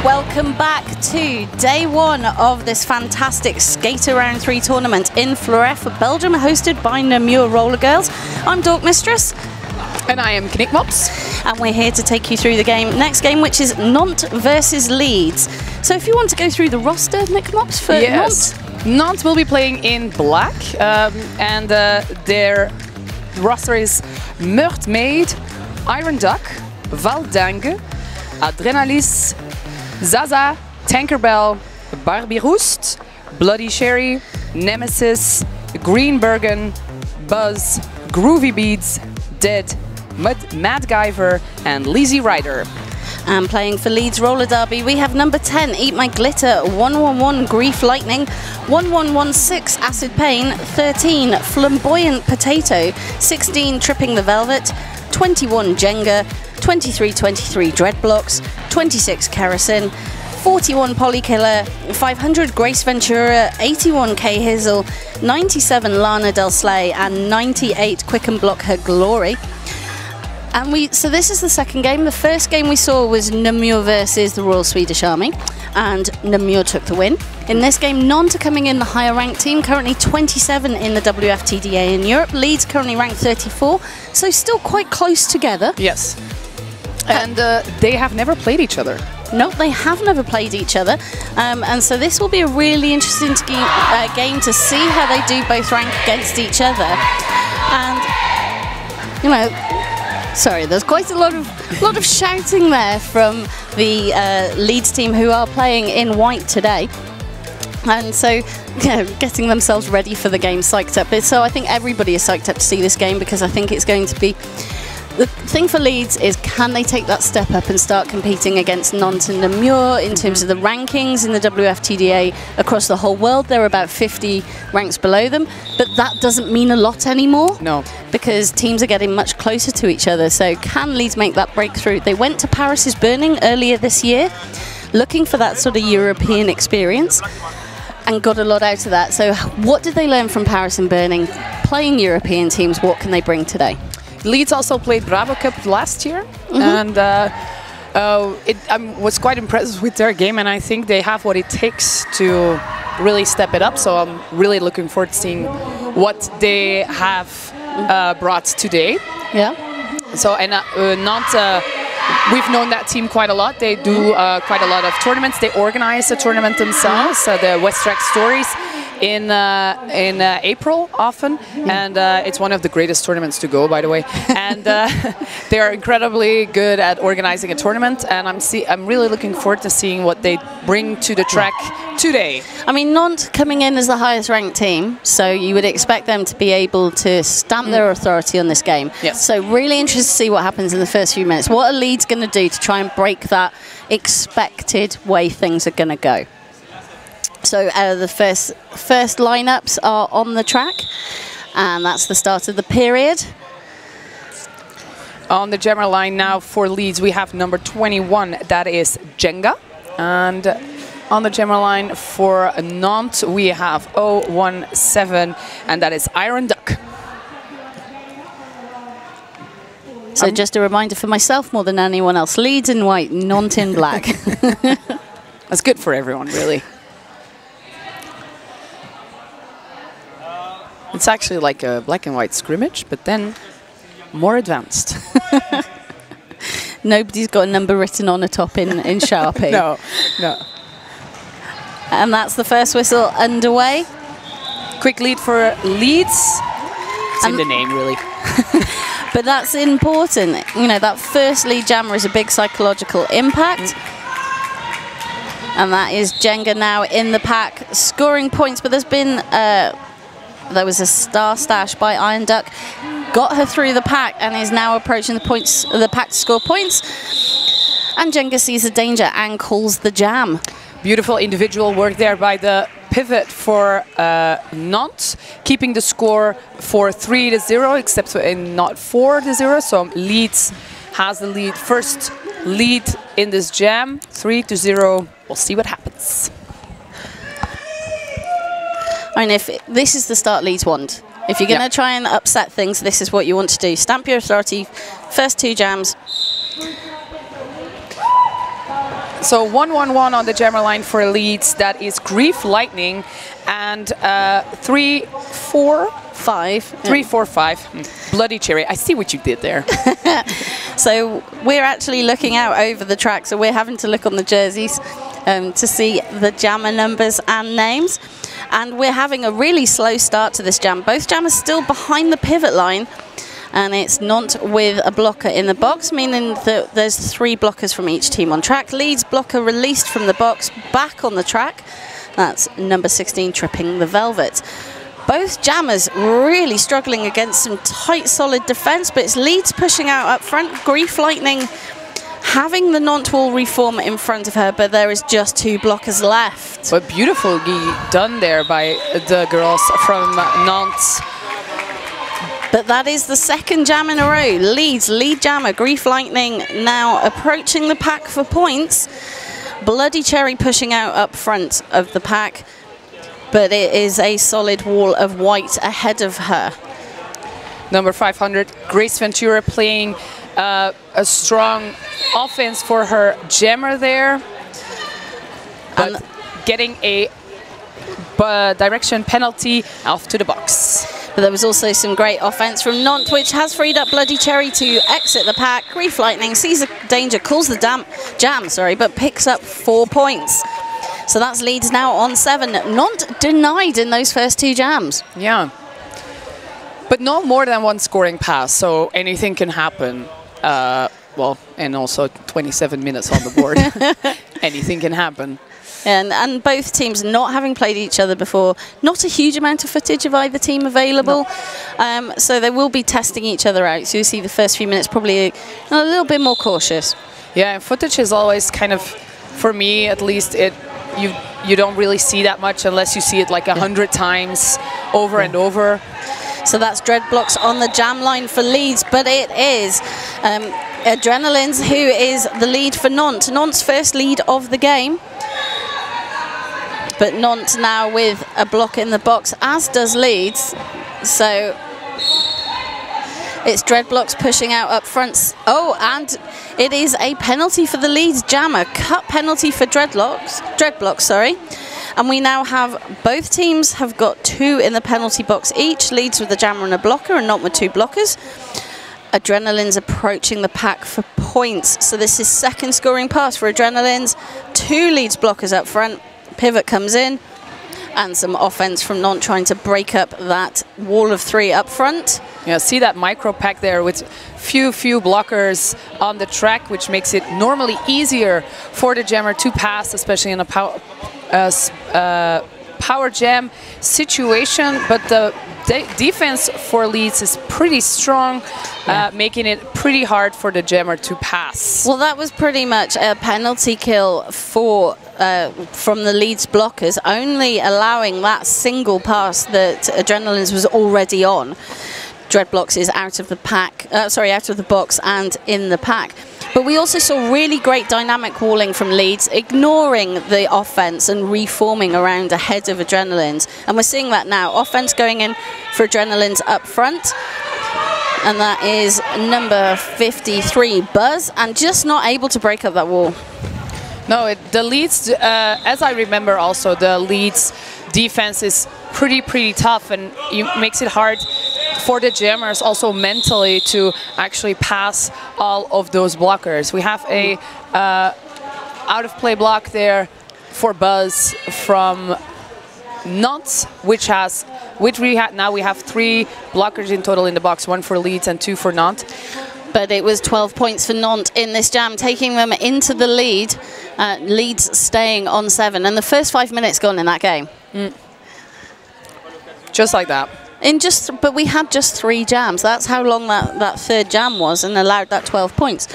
welcome back to day one of this fantastic Skater Round 3 tournament in Floref, Belgium, hosted by Namur Roller Girls. I'm Dork Mistress. And I am Knickmops. And we're here to take you through the next game, which is Nantes versus Leeds. So if you want to go through the roster, Knickmops, for Nantes. Nantes will be playing in black, and their roster is Meurt Maid, Iron Duck, Valdange, Adrenalis, Zaza, Tankerbell, Barbie Roest, Bloody Sherry, Nemesis, Green Bergen, Buzz, Groovy Beads, Dead, Mad Guyver, and Lizzie Rider. And playing for Leeds Roller Derby, we have number 10, Eat My Glitter, 111 Grief Lightning, 1116 Acid Pain, 13 Flamboyant Potato, 16 Tripping the Velvet, 21 Jenga, 23 Dread Blocks, 26 Kerosene, 41 Polykiller, 500 Grace Ventura, 81 Kay Hizzle, 97 Lana Del Slay, and 98 Quick and Block Her Glory. And so this is the second game. The first game we saw was Namur versus the Royal Swedish Army, and Namur took the win. In this game, Nantes are coming in the higher ranked team, currently 27 in the WFTDA in Europe. Leeds currently ranked 34, so still quite close together. Yes. And they have never played each other. No, they have never played each other. And so this will be a really interesting game to see how they do both rank against each other. And, you know, sorry, there's quite a lot of shouting there from the Leeds team, who are playing in white today. And so, you know, getting themselves ready for the game, psyched up. So I think everybody is psyched up to see this game, because I think it's going to be... The thing for Leeds is, can they take that step up and start competing against Nantes and Namur in terms of the rankings in the WFTDA across the whole world? They're about 50 ranks below them, but that doesn't mean a lot anymore. No. Because teams are getting much closer to each other. So can Leeds make that breakthrough? They went to Paris is Burning earlier this year, looking for that sort of European experience, and got a lot out of that. So what did they learn from Paris and Burning? Playing European teams, what can they bring today? Leeds also played Bravo Cup last year, and I was quite impressed with their game, and I think they have what it takes to really step it up. So I'm really looking forward to seeing what they have brought today. Yeah. So, and Nantes, we've known that team quite a lot. They do quite a lot of tournaments. They organize a tournament themselves, the West Track Stories, in April often, and it's one of the greatest tournaments to go, by the way. And they are incredibly good at organizing a tournament, and I'm really looking forward to seeing what they bring to the track today. I mean, Nantes coming in as the highest ranked team, so you would expect them to be able to stamp their authority on this game. Yes. So really interested to see what happens in the first few minutes. What are Leeds going to do to try and break that expected way things are going to go? So the first lineups are on the track, and that's the start of the period. On the general line now for Leeds, we have number 21, that is Jenga. And on the general line for Nantes, we have 017, and that is Iron Duck. So just a reminder for myself more than anyone else, Leeds in white, Nantes in black. That's good for everyone, really. It's actually like a black and white scrimmage, but then more advanced. Nobody's got a number written on the top in Sharpie. No, no. And that's the first whistle underway. Quick lead for Leeds. It's in the name, really. But that's important. You know, that first lead jammer is a big psychological impact. And that is Jenga now in the pack, scoring points. But there's been... there was a star stash by Iron Duck, got her through the pack, and is now approaching the pack to score points. And Jenga sees the danger and calls the jam. Beautiful individual work there by the pivot for Nantes, keeping the score for 3-0, except not 4-0. So Leeds has the lead, first lead in this jam, 3-0. We'll see what happens. I mean, if this is the start Leeds want, if you're going to try and upset things, this is what you want to do. Stamp your authority, first two jams. So 1-1-1 on the jammer line for Leeds. That is Grief Lightning and 3-4-5. 3-4-5. Bloody Cherry. I see what you did there. So we're actually looking out over the track, so we're having to look on the jerseys to see the jammer numbers and names. And we're having a really slow start to this jam. Both jammers still behind the pivot line. And it's Nantes with a blocker in the box, meaning that there's 3 blockers from each team on track. Leeds blocker released from the box, back on the track. That's number 16, Tripping the Velvet. Both jammers really struggling against some tight, solid defence, but it's Leeds pushing out up front. Grief Lightning having the Nantes wall reform in front of her, but there is just 2 blockers left. But beautifully done there by the girls from Nantes. But that is the second jam in a row. Leeds, lead jammer, Grief Lightning now approaching the pack for points. Bloody Cherry pushing out up front of the pack. But it is a solid wall of white ahead of her. Number 500, Grace Ventura playing a strong offense for her jammer there. But getting a direction penalty off to the box. But there was also some great offense from Nantes, which has freed up Bloody Cherry to exit the pack. Grief Lightning sees a danger, calls the jam, but picks up 4 points. So that's Leeds now on 7. Nantes denied in those first 2 jams. Yeah. But no more than 1 scoring pass, so anything can happen. Well, and also 27 minutes on the board. Anything can happen. And both teams not having played each other before, not a huge amount of footage of either team available. No. So they will be testing each other out. So you see the first few minutes probably a little bit more cautious. Yeah, and footage is always kind of, for me at least, you don't really see that much unless you see it like 100 times over and over. So that's Dreadblocks on the jam line for Leeds, but it is Adrenalines who is the lead for Nantes. Nantes' first lead of the game. But Nantes now with a block in the box, as does Leeds. So it's Dreadblocks pushing out up front. Oh, and it is a penalty for the Leeds jammer. Cut penalty for Dreadblocks, sorry. And we now have, both teams have got 2 in the penalty box each. Leeds with a jammer and a blocker, and Nantes with 2 blockers. Adrenalines approaching the pack for points. So this is second scoring pass for Adrenalines. 2 Leeds blockers up front. Pivot comes in, and some offense from Nantes trying to break up that wall of 3 up front. Yeah, see that micro pack there with few blockers on the track, which makes it normally easier for the jammer to pass, especially in a power jam situation. But the defense for Leeds is pretty strong, making it pretty hard for the jammer to pass. Well, that was pretty much a penalty kill for from the Leeds blockers, only allowing that single pass that Adrenalines was already on. Dreadblocks is out of the pack, out of the box and in the pack. But we also saw really great dynamic walling from Leeds, ignoring the offense and reforming around ahead of Adrenalines. And we're seeing that now. Offense going in for Adrenalines up front. And that is number 53, Buzz, and just not able to break up that wall. No, the Leeds, as I remember also, the Leeds defense is pretty tough, and it makes it hard for the jammers also mentally to actually pass all of those blockers. We have a out of play block there for Buzz from Nantes, now we have 3 blockers in total in the box, 1 for Leeds and 2 for Nantes. But it was 12 points for Nantes in this jam, taking them into the lead. Leeds staying on 7, and the first 5 minutes gone in that game. Just like that. But we had just 3 jams. That's how long that 3rd jam was, and allowed that 12 points.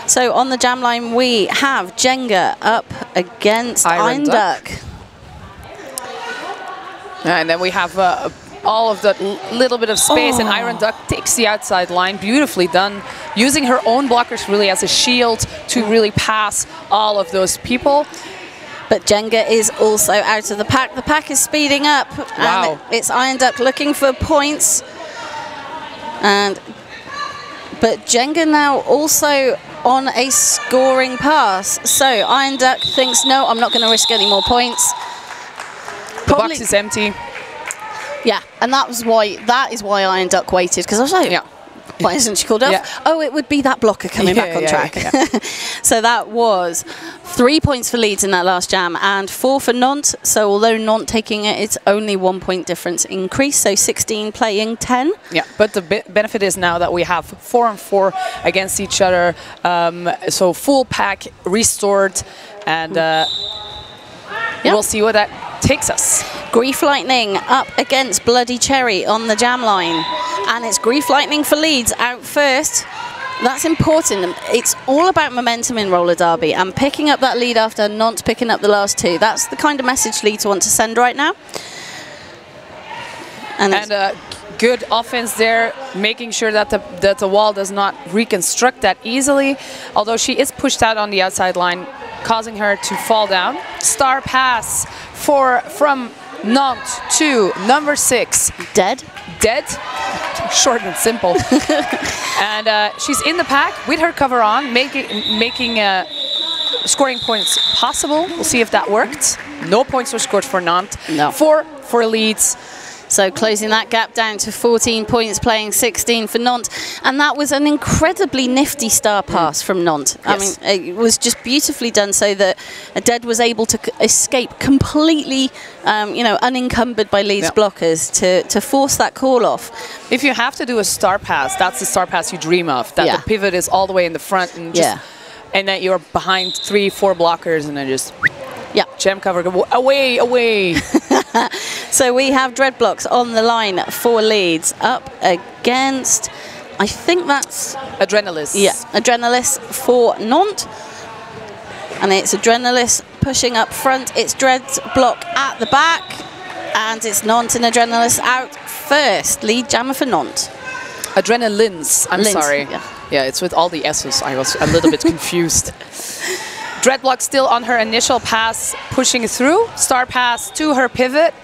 So on the jam line we have Jenga up against Iron Duck. And then we have all of that little bit of space, and Iron Duck takes the outside line, beautifully done, using her own blockers really as a shield to really pass all of those people. But Jenga is also out of the pack. The pack is speeding up. Wow. And it's Iron Duck looking for points. And But Jenga now also on a scoring pass. So Iron Duck thinks, no, I'm not going to risk any more points. The box is empty. Yeah, and that is why Iron Duck waited, because I was like, why isn't she called off? Yeah. Oh, it would be that blocker coming back on track. So that was 3 points for Leeds in that last jam and 4 for Nantes. So although Nantes taking it, it's only 1 point difference increase. So 16 playing 10. Yeah, but the benefit is now that we have 4-on-4 against each other. So full pack restored, and we'll see where that takes us. Grief Lightning up against Bloody Cherry on the jam line. And it's Grief Lightning for Leeds out first. That's important. It's all about momentum in roller derby and picking up that lead after Nantes picking up the last 2. That's the kind of message Leeds want to send right now. And good offense there, making sure that the wall does not reconstruct that easily. Although she is pushed out on the outside line, causing her to fall down. Star pass from Nantes to number 6. Dead. Short and simple. And she's in the pack with her cover on, making scoring points possible. We'll see if that worked. No points were scored for Nantes. No. 4 for Leeds. So closing that gap down to 14 points, playing 16 for Nantes. And that was an incredibly nifty star pass from Nantes. Yes. I mean, it was just beautifully done so that Dead was able to escape completely, unencumbered by Leeds blockers to force that call off. If you have to do a star pass, that's the star pass you dream of. That the pivot is all the way in the front and and that you're behind 3-4 blockers and then just jam cover, go away. So we have Dreadblocks on the line for Leeds up against, I think that's Adrenalis. Yeah, Adrenalis for Nantes. And it's Adrenalis pushing up front. It's Dreadblock at the back. And it's Nantes and Adrenalis out first. Lead jammer for Nantes. Adrenalins, I'm sorry. Yeah, it's with all the S's. I was a little bit confused. Dreadblock still on her initial pass, pushing through. Star pass to her pivot,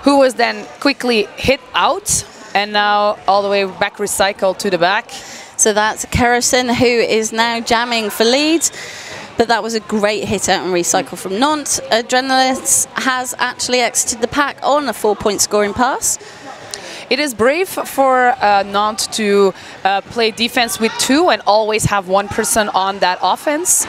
who was then quickly hit out. And now all the way back recycled to the back. So that's Kerosene, who is now jamming for Leeds. But that was a great hit out and recycle from Nantes. Adrenalis has actually exited the pack on a 4-point scoring pass. It is brave for Nantes to play defense with 2 and always have 1 person on that offense.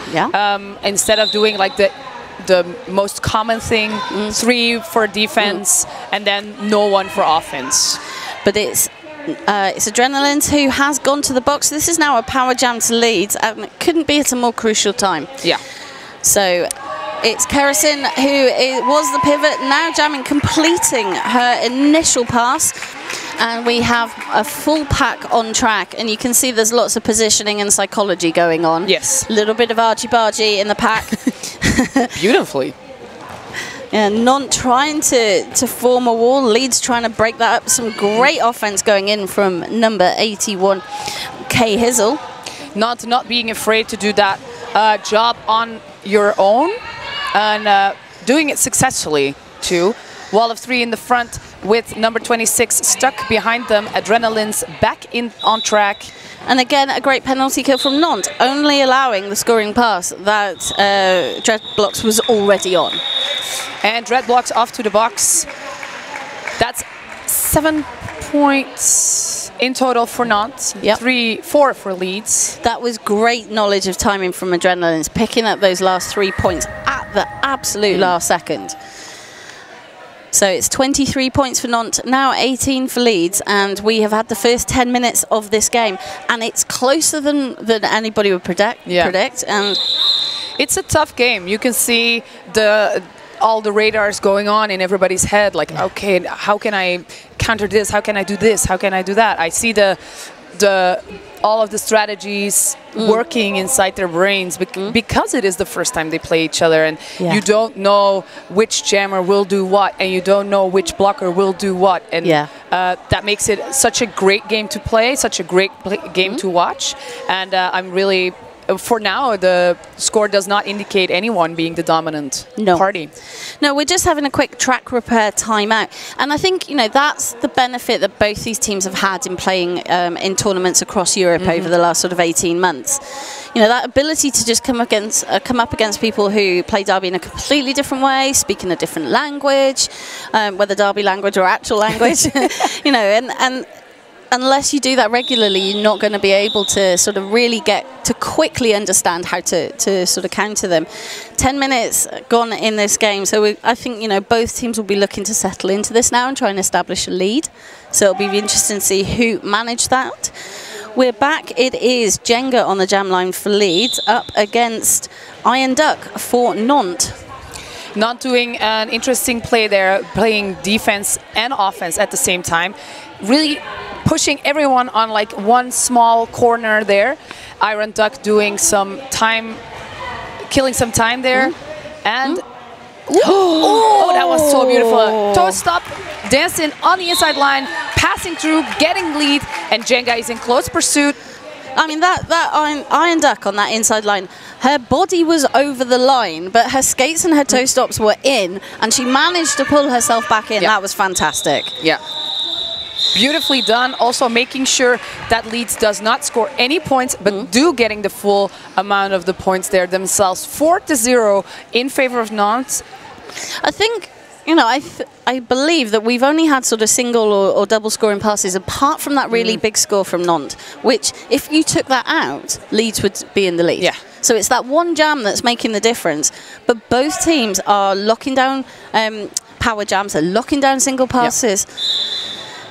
Instead of doing like the most common thing, 3 for defense and then no one for offense. But it's Adrenalins who has gone to the box. This is now a power jam to Leeds, and it couldn't be at a more crucial time. Yeah. So it's Kerosene who was the pivot, now jamming, completing her initial pass. And we have a full pack on track, and you can see there's lots of positioning and psychology going on. Yes. A little bit of argy-bargy in the pack. Beautifully. And Nantes trying to form a wall. Leeds trying to break that up. Some great offense going in from number 81, Kay Hizzle. Not being afraid to do that job on your own, and doing it successfully too. Wall of 3 in the front with number 26 stuck behind them. Adrenalins back in on track. And again, a great penalty kill from Nantes, only allowing the scoring pass that Dreadblocks was already on. And Dreadblocks off to the box. That's 7 points in total for Nantes. 4 for Leeds. That was great knowledge of timing from Adrenalins, picking up those last 3 points at the absolute last second. So it's 23 points for Nantes, now 18 for Leeds, and we have had the first 10 minutes of this game, and it's closer than anybody would predict. And it's a tough game. You can see all the radars going on in everybody's head, like, okay, how can I counter this? How can I do this? How can I do that? I see all of the strategies working inside their brains because it is the first time they play each other, and you don't know which jammer will do what, and you don't know which blocker will do what, and that makes it such a great game to play, such a great game to watch. And I'm really for now, the score does not indicate anyone being the dominant party. No, we're just having a quick track repair timeout. And I think, you know, that's the benefit that both these teams have had in playing in tournaments across Europe over the last sort of 18 months. You know, that ability to just come up against people who play Derby in a completely different way, speak in a different language, whether Derby language or actual language, you know, and unless you do that regularly, you're not going to be able to sort of really get to quickly understand how to sort of counter them. 10 minutes gone in this game, so I think, you know, both teams will be looking to settle into this now and try and establish a lead. So it'll be interesting to see who managed that. We're back. It is Jenga on the jam line for Leeds up against Iron Duck for Nantes. Not doing an interesting play there, playing defense and offense at the same time. Really pushing everyone on like one small corner there. Iron Duck doing some time, killing some time there. And oh, that was so beautiful. Toe stop, dancing on the inside line, passing through, getting lead, and Jenga is in close pursuit. I mean, that Iron Duck on that inside line, her body was over the line, but her skates and her toe stops were in, and she managed to pull herself back in. That was fantastic. Yeah. Beautifully done. Also making sure that Leeds does not score any points, but do getting the full amount of the points there themselves. 4-0 in favor of Nantes. I think, you know, I believe that we've only had sort of single or double scoring passes apart from that really big score from Nantes, which if you took that out, Leeds would be in the lead. Yeah. So it's that one jam that's making the difference. But both teams are locking down power jams, they're locking down single passes.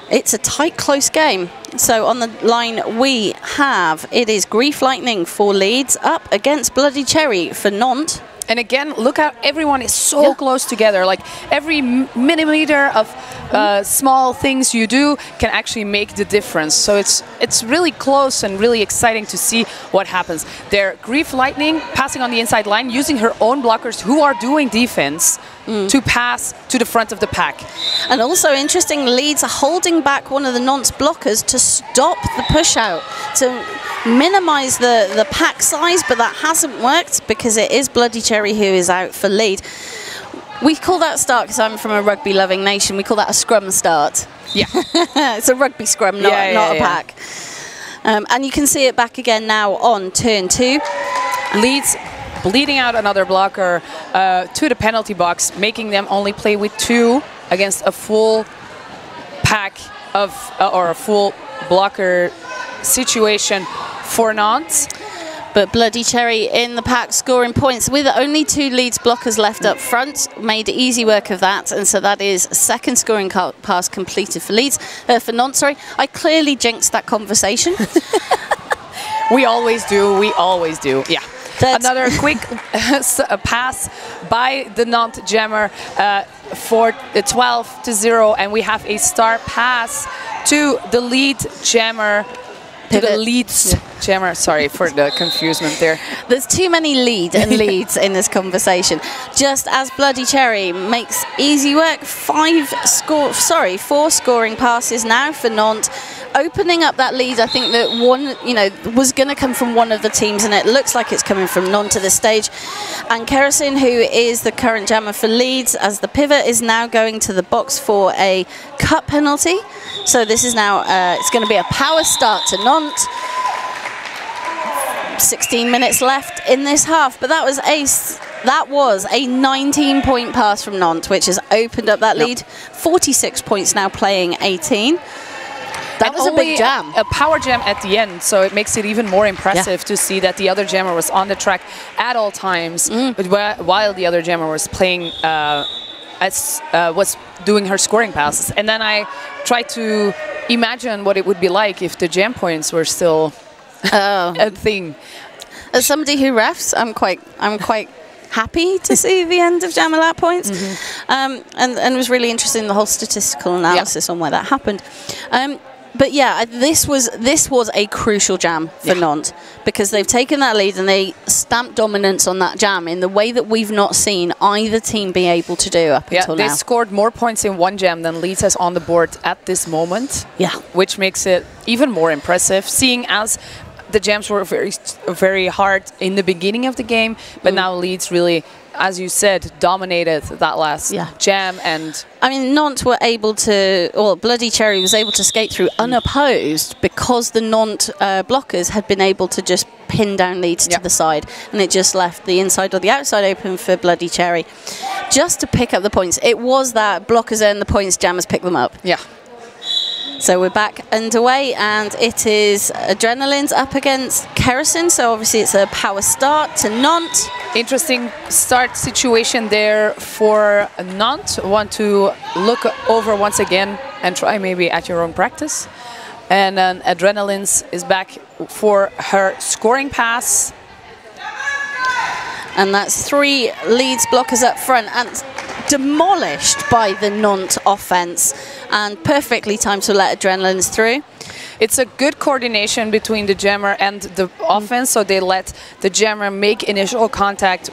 It's a tight, close game. So on the line we have, it is Grief Lightning for Leeds up against Bloody Cherry for Nantes. And again, look how everyone is so close together. Like every millimeter of small things you do can actually make the difference. So it's really close and really exciting to see what happens. There, Grief Lightning passing on the inside line, using her own blockers who are doing defense to pass to the front of the pack. And also interesting, Leeds are holding back one of the Nantes blockers to stop the push out, to minimise the pack size, but that hasn't worked because it is Bloody Cherry who is out for lead. We call that start, because I'm from a rugby loving nation, we call that a scrum start. Yeah. It's a rugby scrum, not a pack. And you can see it back again now on turn 2. Leeds bleeding out another blocker to the penalty box, making them only play with 2 against a full pack of, or a full blocker situation for Nantes. But Bloody Cherry in the pack scoring points with only 2 Leeds blockers left up front. Made easy work of that, and so that is second scoring pass completed for Leeds, for Nantes, sorry. I clearly jinxed that conversation. We always do, yeah. Another quick pass by the Nantes jammer for the 12-0, and we have a star pass to the lead jammer, to the Leeds jammer. Sorry for the confusion there. There's too many lead and leads in this conversation. Just as Bloody Cherry makes easy work, 4 scoring passes now for Nantes, opening up that lead. I think that one, you know, was going to come from one of the teams, and it looks like it's coming from Nantes at this stage. And Kerosene, who is the current jammer for Leeds, as the pivot, is now going to the box for a cut penalty. So this is now, it's going to be a power start to Nantes. 16 minutes left in this half, but that was a 19-point pass from Nantes, which has opened up that lead. 46 points now, playing 18. That was a big jam. A power jam at the end, so it makes it even more impressive to see that the other jammer was on the track at all times, but while the other jammer was playing, was doing her scoring passes. And then I tried to imagine what it would be like if the jam points were still a thing. As somebody who refs, I'm quite happy to see the end of jam lap points, and it was really interesting, the whole statistical analysis on why that happened. But yeah, this was a crucial jam for Nantes, because they've taken that lead and they stamped dominance on that jam in the way that we've not seen either team be able to do up until now. They scored more points in one jam than Leeds has on the board at this moment. Yeah, which makes it even more impressive, seeing as the jams were very hard in the beginning of the game, but now Leeds really, as you said, dominated that last jam. And I mean, Nantes were able to, or Bloody Cherry was able to skate through unopposed because the Nantes blockers had been able to just pin down Leeds to the side, and it just left the inside or the outside open for Bloody Cherry just to pick up the points. It was that blockers earn the points, jammers pick them up. Yeah. So we're back underway, and it is Adrenaline's up against Kerosene. So obviously it's a power start to Nantes. Interesting start situation there for Nantes. Want to look over once again and try maybe at your own practice. And then Adrenaline's is back for her scoring pass. And that's 3 Leeds blockers up front and demolished by the Nantes offense, and perfectly timed to let Adrenaline's through. It's a good coordination between the jammer and the offense, so they let the jammer make initial contact,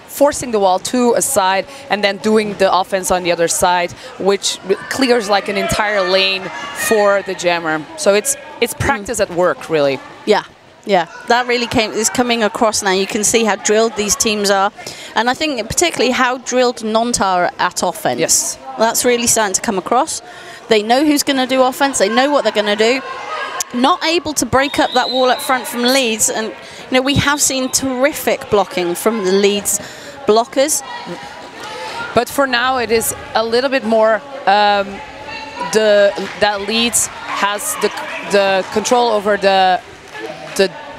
forcing the wall to a side, and then doing the offense on the other side, which clears like an entire lane for the jammer. So it's practice at work, really. Yeah. Yeah, that really is coming across now. You can see how drilled these teams are. And I think particularly how drilled Nantes are at offense. Yes. That's really starting to come across. They know who's going to do offense. They know what they're going to do. Not able to break up that wall up front from Leeds. And, you know, we have seen terrific blocking from the Leeds blockers. But for now, it is a little bit more that Leeds has the control over the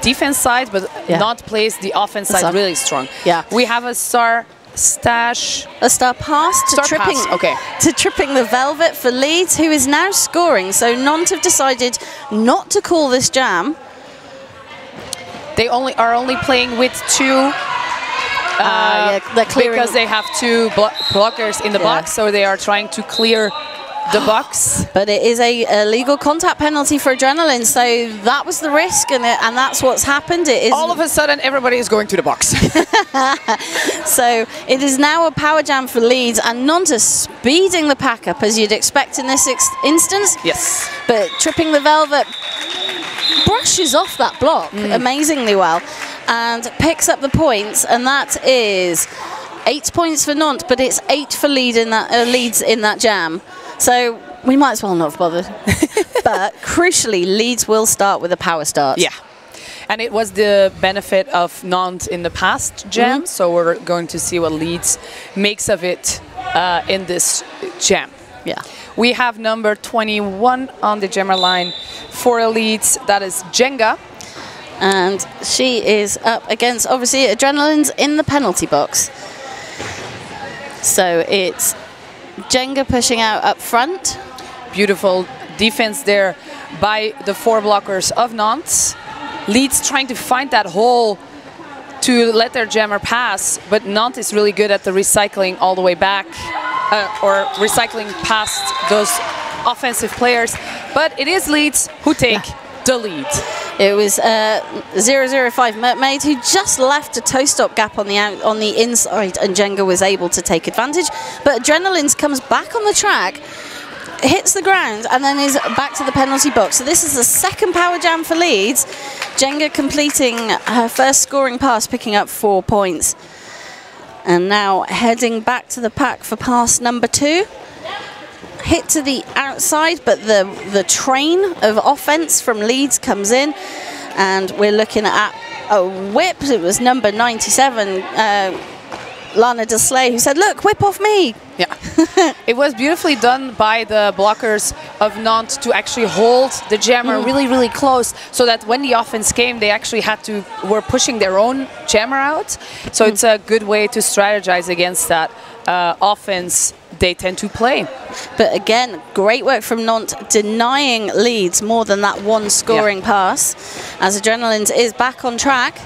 defense side, but not plays the offense side really strong. Yeah, we have a star pass to tripping the Velvet for Leeds, who is now scoring. So Nantes have decided not to call this jam. They are only playing with 2. They're clearing because they have 2 blockers in the box, so they are trying to clear the box. But it is a legal contact penalty for Adrenaline, so that was the risk, and that's what's happened. It is all of a sudden everybody is going to the box. So it is now a power jam for Leeds, and Nantes speeding the pack up as you'd expect in this instance. Yes. But tripping the Velvet brushes off that block amazingly well and picks up the points, and that is 8 points for Nantes, but it's 8 for Leeds in that jam. So we might as well not have bothered. But crucially, Leeds will start with a power start. Yeah. And it was the benefit of Nantes in the past jam, so we're going to see what Leeds makes of it in this jam. Yeah. We have number 21 on the jammer line for Leeds. That is Jenga. And she is up against, obviously, Adrenaline's in the penalty box. So it's Jenga pushing out up front. Beautiful defense there by the 4 blockers of Nantes. Leeds trying to find that hole to let their jammer pass, but Nantes is really good at the recycling all the way back, or recycling past those offensive players. But it is Leeds who take the lead. It was 005 Mermaid who just left a toe-stop gap on the inside, and Jenga was able to take advantage. But Adrenaline's comes back on the track, hits the ground, and then is back to the penalty box. So this is the second power jam for Leeds. Jenga completing her first scoring pass, picking up 4 points. And now heading back to the pack for pass number 2. Hit to the outside, but the train of offense from Leeds comes in, and we're looking at a whip. It was number 97, Lana Deslay, who said, "Look, whip off me." Yeah, it was beautifully done by the blockers of Nantes to actually hold the jammer really, really close, so that when the offense came, they actually were pushing their own jammer out. So it's a good way to strategize against that offense they tend to play. But again, great work from Nantes, denying Leeds more than that one scoring pass, as Adrenaline's is back on track.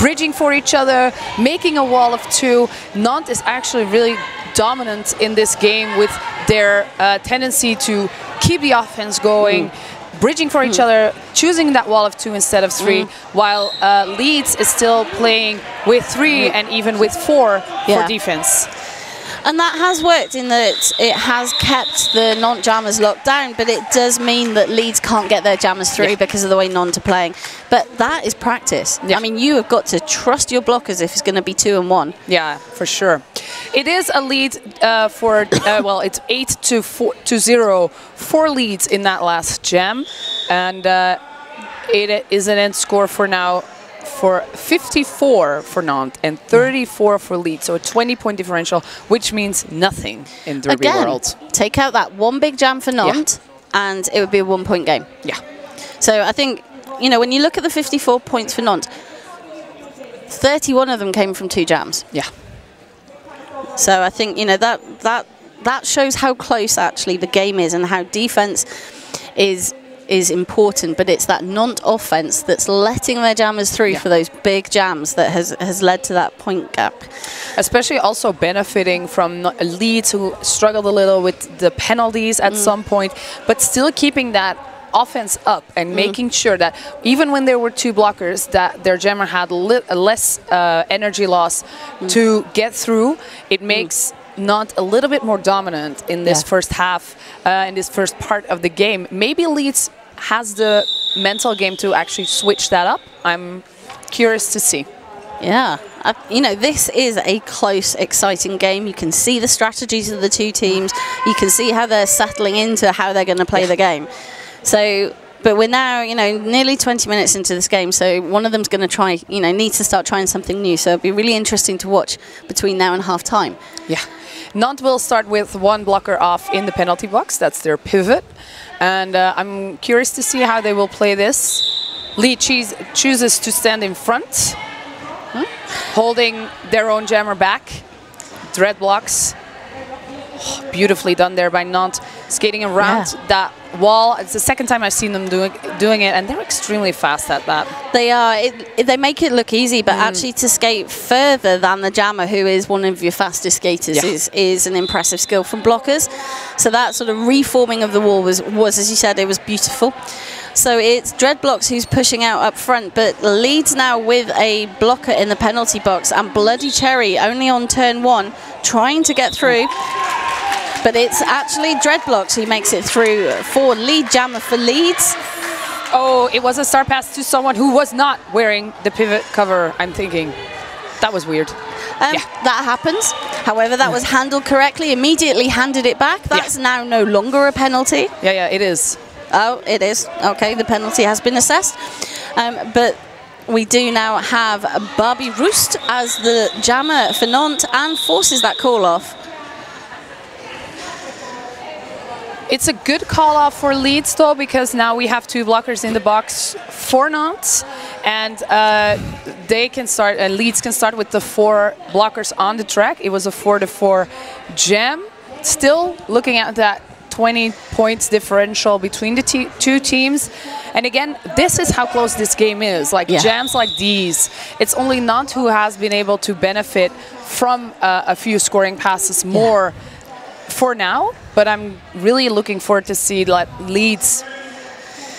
Bridging for each other, making a wall of 2. Nantes is actually really dominant in this game with their tendency to keep the offense going, bridging for each other, choosing that wall of 2 instead of 3, while Leeds is still playing with 3 and even with 4 for defense. And that has worked in that it has kept the Nantes jammers locked down, but it does mean that Leeds can't get their jammers through because of the way Nantes are playing. But that is practice. I mean, you have got to trust your blockers if it's going to be 2-1. Yeah, for sure. It is a lead for, well, it's 8-0 for Leeds in that last jam. And it is an end score for now for 54 for Nantes and 34 for Leeds, so a 20-point differential, which means nothing in Derby world. Take out that one big jam for Nantes, and it would be a 1-point game. Yeah. So I think, you know, when you look at the 54 points for Nantes, 31 of them came from 2 jams. Yeah. So I think, you know, that shows how close actually the game is and how defense is important, but it's that Nantes offense that's letting their jammers through for those big jams that has led to that point gap. Especially also benefiting from Leeds, who struggled a little with the penalties at some point, but still keeping that offense up and making sure that even when there were 2 blockers, that their jammer had less energy loss to get through. It makes Nantes a little bit more dominant in this first half, in this first part of the game. Maybe Leeds has the mental game to actually switch that up. I'm curious to see. Yeah, you know, this is a close, exciting game. You can see the strategies of the 2 teams. You can see how they're settling into how they're going to play the game. So, but we're now, you know, nearly 20 minutes into this game, so one of them's going to try, you know, needs to start trying something new. So it'll be really interesting to watch between now and half-time. Yeah. Nantes will start with 1 blocker off in the penalty box. That's their pivot. And I'm curious to see how they will play this. Leeds chooses to stand in front, holding their own jammer back. Dread blocks. Oh, beautifully done there by Nantes, skating around that wall. It's the second time I've seen them doing it, and they're extremely fast at that. They are. They make it look easy, but actually to skate further than the jammer, who is one of your fastest skaters, is an impressive skill from blockers. So that sort of reforming of the wall was, as you said, it was beautiful. So it's Dreadblocks who's pushing out up front, but Leeds now with a blocker in the penalty box, and Bloody Cherry only on turn 1, trying to get through. But it's actually Dreadblocks who makes it through for lead jammer for Leeds. Oh, it was a star pass to someone who was not wearing the pivot cover, I'm thinking. That was weird. That happens. However, that was handled correctly, immediately handed it back. That's now no longer a penalty. Yeah, it is. Oh, it is. Okay, the penalty has been assessed. But we do now have Barbie Roost as the jammer for Nantes and forces that call off. It's a good call-off for Leeds, though, because now we have 2 blockers in the box for Nantes, and they can start, and Leeds can start with the 4 blockers on the track. It was a 4-4 jam. Still looking at that 20 points differential between the 2 teams. And again, this is how close this game is. Like jams like these, it's only Nantes who has been able to benefit from a few scoring passes more for now, but I'm really looking forward to see that Leeds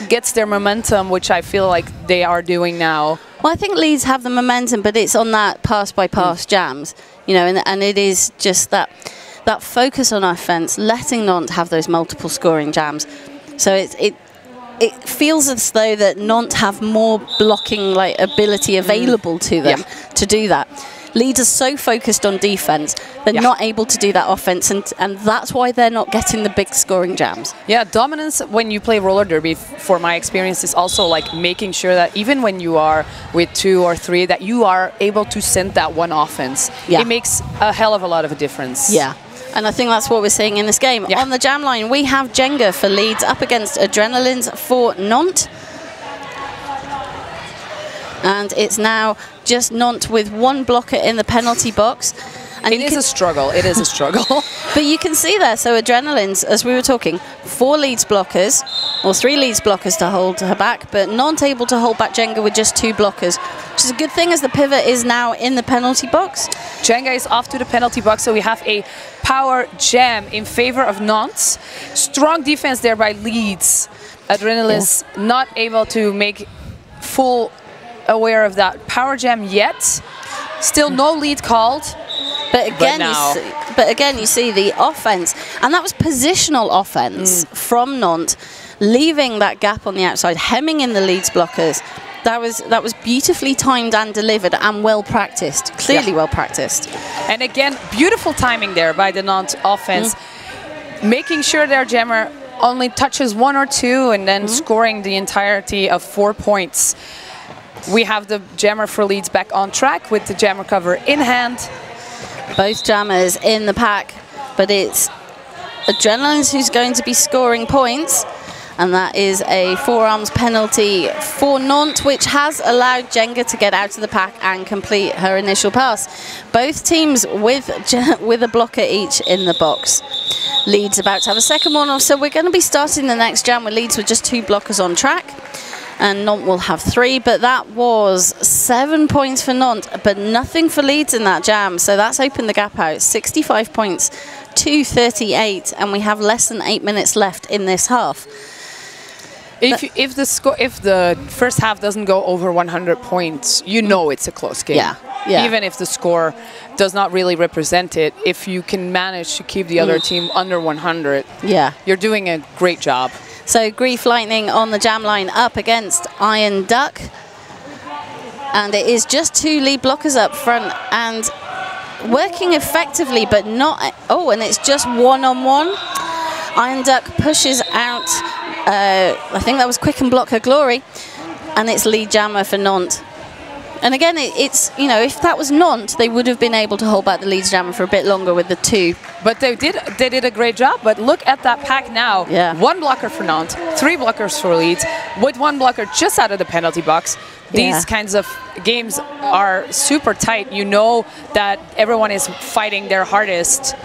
gets their momentum, which I feel like they are doing now. Well, I think Leeds have the momentum, but it's on that pass-by-pass jams, you know, and it is just that focus on offense, letting Nantes have those multiple scoring jams. So it feels as though that Nantes have more blocking ability available to them to do that. Leeds are so focused on defense, they're not able to do that offense, and that's why they're not getting the big scoring jams. Yeah, dominance when you play roller derby, for my experience, is also like making sure that even when you are with 2 or 3, that you are able to send that one offense. It makes a hell of a lot of a difference. Yeah. And I think that's what we're seeing in this game. On the jam line, we have Jenga for Leeds up against Adrenalines for Nantes. And it's now just Nantes with 1 blocker in the penalty box. And it is a struggle. It is a struggle. But you can see there, so Adrenalines, as we were talking, 4 Leeds blockers, or 3 Leeds blockers to hold her back, but Nantes able to hold back Jenga with just 2 blockers, which is a good thing as the pivot is now in the penalty box. Jenga is off to the penalty box, so we have a power jam in favor of Nantes. Strong defense there by Leeds. Adrenalines not able to make full aware of that power jam yet. Still no lead called. But again, you see the offense, and that was positional offense from Nantes, leaving that gap on the outside, hemming in the Leeds blockers. That was beautifully timed and delivered and well practiced, clearly well practiced. And again, beautiful timing there by the Nantes offense, making sure their jammer only touches 1 or 2 and then scoring the entirety of 4 points. We have the jammer for Leeds back on track with the jammer cover in hand. Both jammers in the pack, but it's Adrenalines who's going to be scoring points. And that is a forearms penalty for Nantes, which has allowed Jenga to get out of the pack and complete her initial pass. Both teams with a blocker each in the box. Leeds about to have a second one, so we're going to be starting the next jam with Leeds with just 2 blockers on track. And Nantes will have 3, but that was 7 points for Nantes, but nothing for Leeds in that jam. So that's opened the gap out, 65 points to 38, and we have less than 8 minutes left in this half. If the first half doesn't go over 100 points, you know it's a close game. Yeah. Even if the score does not really represent it, if you can manage to keep the other team under 100, you're doing a great job. So Grief Lightning on the jam line up against Iron Duck. And it is just 2 lead blockers up front and working effectively, but not... Oh, and it's just 1-on-1. Iron Duck pushes out... I think that was Quick and Block Her Glory. And it's lead jammer for Nantes. And again, it's, you know, if that was Nantes, they would have been able to hold back the Leeds jammer for a bit longer with the 2. But they did a great job. But look at that pack now. 1 blocker for Nantes, 3 blockers for Leeds, with 1 blocker just out of the penalty box. These kinds of games are super tight. You know that everyone is fighting their hardest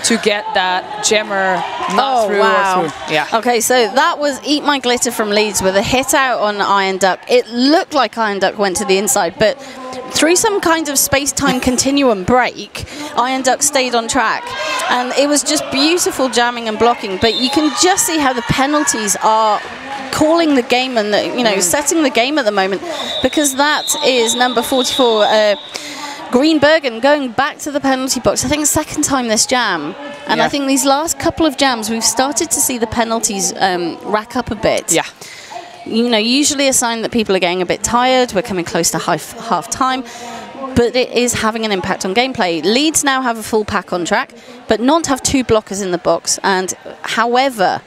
to get that jammer not through or through. Yeah. Okay, so that was Eat My Glitter from Leeds with a hit out on Iron Duck. It looked like Iron Duck went to the inside, but through some kind of space-time continuum break, Iron Duck stayed on track. And it was just beautiful jamming and blocking, but you can just see how the penalties are calling the game and, you know, setting the game at the moment, because that is number 44, Greenbergen, going back to the penalty box. I think second time this jam. And I think these last couple of jams, we've started to see the penalties rack up a bit. Yeah. You know, usually a sign that people are getting a bit tired. We're coming close to half time. But it is having an impact on gameplay. Leeds now have a full pack on track, but Nantes have 2 blockers in the box. And however,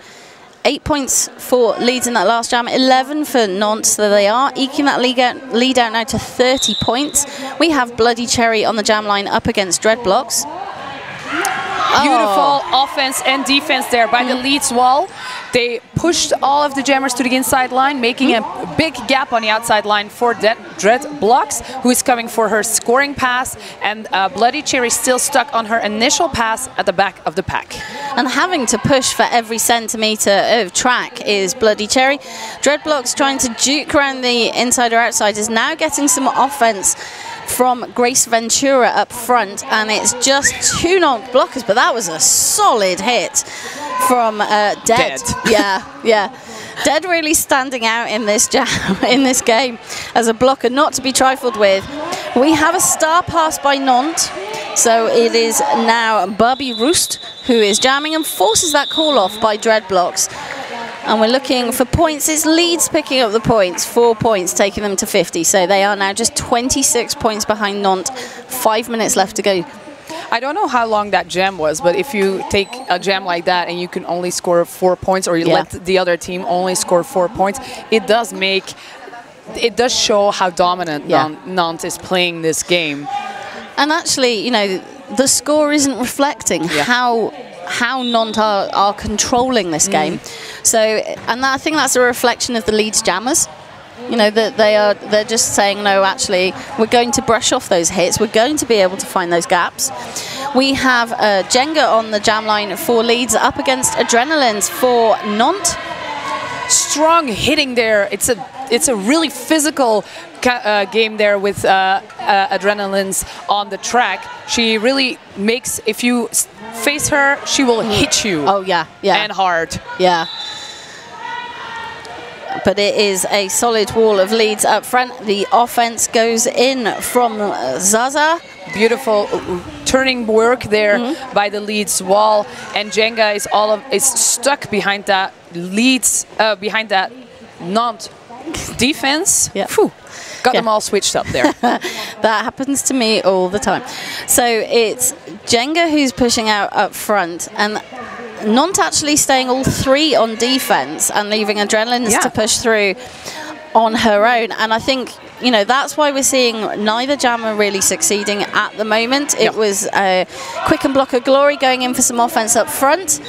8 points for Leeds in that last jam, 11 for Nantes, so they are eking that lead out now to 30 points. We have Bloody Cherry on the jam line up against Dreadblocks. Beautiful offense and defense there by the Leeds wall. They pushed all of the jammers to the inside line, making a big gap on the outside line for Dreadblocks, who is coming for her scoring pass, and Bloody Cherry still stuck on her initial pass at the back of the pack. And having to push for every centimetre of track is Bloody Cherry. Dreadblocks trying to juke around the inside or outside is now getting some offense from Grace Ventura up front, and it's just 2 Nantes blockers, but that was a solid hit from Dead. Yeah. Dead really standing out in this jam, in this game as a blocker not to be trifled with. We have a star pass by Nantes, so it is now Barbie Roost who is jamming and forces that call off by Dreadblocks. And we're looking for points. It's Leeds picking up the points, 4 points, taking them to 50. So they are now just 26 points behind Nantes. 5 minutes left to go. I don't know how long that jam was, but if you take a jam like that and you can only score 4 points, or you let the other team only score 4 points, it does show how dominant Nantes is playing this game. And actually, you know, the score isn't reflecting how Nantes are controlling this game. So, and I think that's a reflection of the Leeds jammers. You know, that they're just saying, no, actually, we're going to brush off those hits. We're going to be able to find those gaps. We have Jenga on the jam line for Leeds up against Adrenalines for Nantes. Strong hitting there. It's a really physical game there with Adrenalines on the track. She really makes, if you face her, she will hit you. Oh, yeah. And hard. Yeah. But it is a solid wall of Leeds up front. The offense goes in from Zaza. Beautiful turning work there by the Leeds wall, and Jenga is stuck behind that Leeds behind that Nantes defense. Yeah. Phew, got them all switched up there. That happens to me all the time. So it's Jenga who's pushing out up front, and Nantes actually staying all three on defense and leaving Adrenalines to push through on her own. And I think, you know, that's why we're seeing neither jammer really succeeding at the moment. It was Quick and Blocker Glory going in for some offense up front.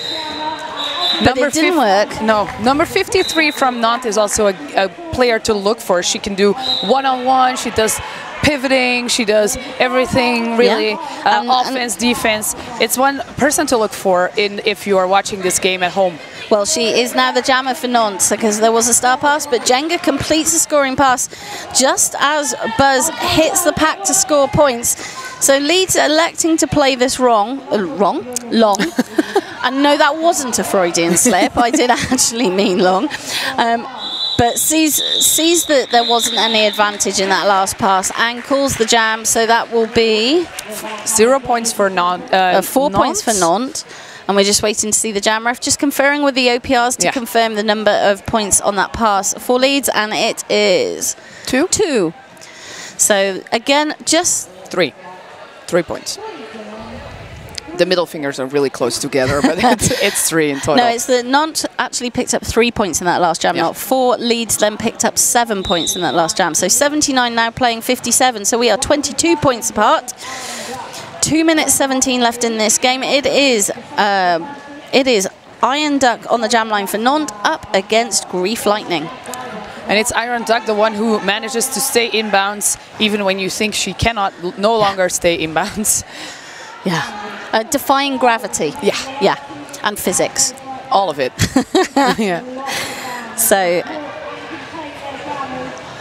But it didn't work. No, number 53 from Nantes is also a player to look for. She can do one-on-one. She does pivoting. She does everything really. Offense, defense. It's one person to look for if you are watching this game at home. Well, she is now the jammer for Nantes because there was a star pass, but Jenga completes the scoring pass just as Buzz hits the pack to score points. So Leeds are electing to play this long. And no, that wasn't a Freudian slip. I did actually mean long. But sees that there wasn't any advantage in that last pass and calls the jam. So that will be 0 points for Nantes. 4 points for Nantes. And we're just waiting to see the jam ref just conferring with the OPRs to confirm the number of points on that pass for Leeds, and it is 2. So again, just 3 points. The middle fingers are really close together, but it's 3 in total. No, it's that Nantes actually picked up 3 points in that last jam, not 4. Leeds then picked up 7 points in that last jam. So 79 now playing 57. So we are 22 points apart. 2 minutes 17 left in this game. It is Iron Duck on the jam line for Nantes up against Grief Lightning. And it's Iron Duck, the one who manages to stay inbounds, even when you think she cannot no longer stay inbounds. Yeah. Defying gravity. Yeah. Yeah. And physics. All of it. Yeah. So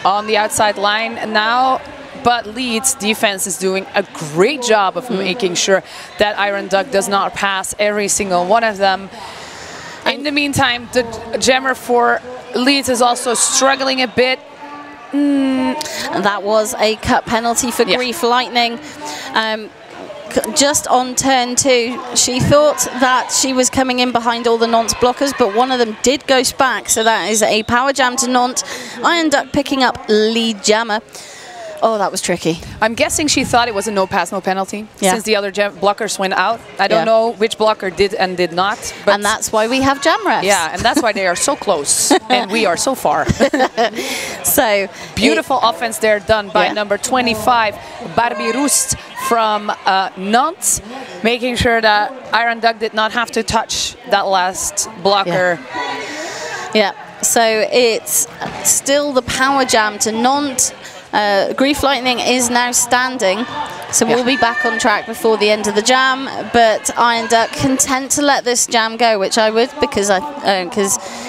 on the outside line now, but Leeds defense is doing a great job of making sure that Iron Duck does not pass every single one of them. In the meantime, the jammer for Leeds is also struggling a bit. And that was a cut penalty for Grief Lightning. Just on turn 2, she thought that she was coming in behind all the Nantes blockers, but one of them did ghost back, so that is a power jam to Nantes. Iron Duck picking up lead jammer. Oh, that was tricky. I'm guessing she thought it was a no pass, no penalty, since the other blockers went out. I don't know which blocker did and did not. But and that's why we have jam refs. Yeah, and that's why they are so close and we are so far. So beautiful offense there done by number 25, Barbie Roest from Nantes, making sure that Iron Duck did not have to touch that last blocker. Yeah, so it's still the power jam to Nantes. Grief Lightning is now standing, so we'll be back on track before the end of the jam, but Iron Duck content to let this jam go, which I would, because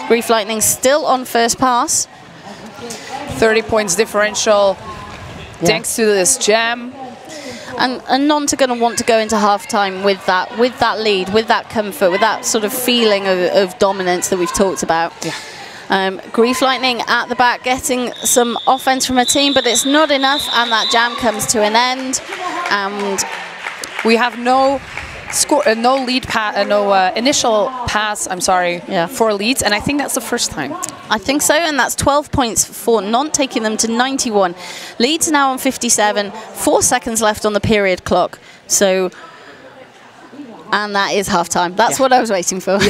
Grief Lightning's still on first pass. 30 points differential thanks to this jam. And Nantes are going to want to go into half-time with that lead, with that comfort, with that sort of feeling of dominance that we've talked about. Yeah. Grief Lightning at the back getting some offense from her team, but it's not enough, and that jam comes to an end. And we have no score, no lead pass, no initial pass. I'm sorry, for Leeds, and I think that's the first time. I think so, and that's 12 points for Nantes, taking them to 91. Leeds now on 57. 4 seconds left on the period clock. So. And that is half-time. That's what I was waiting for.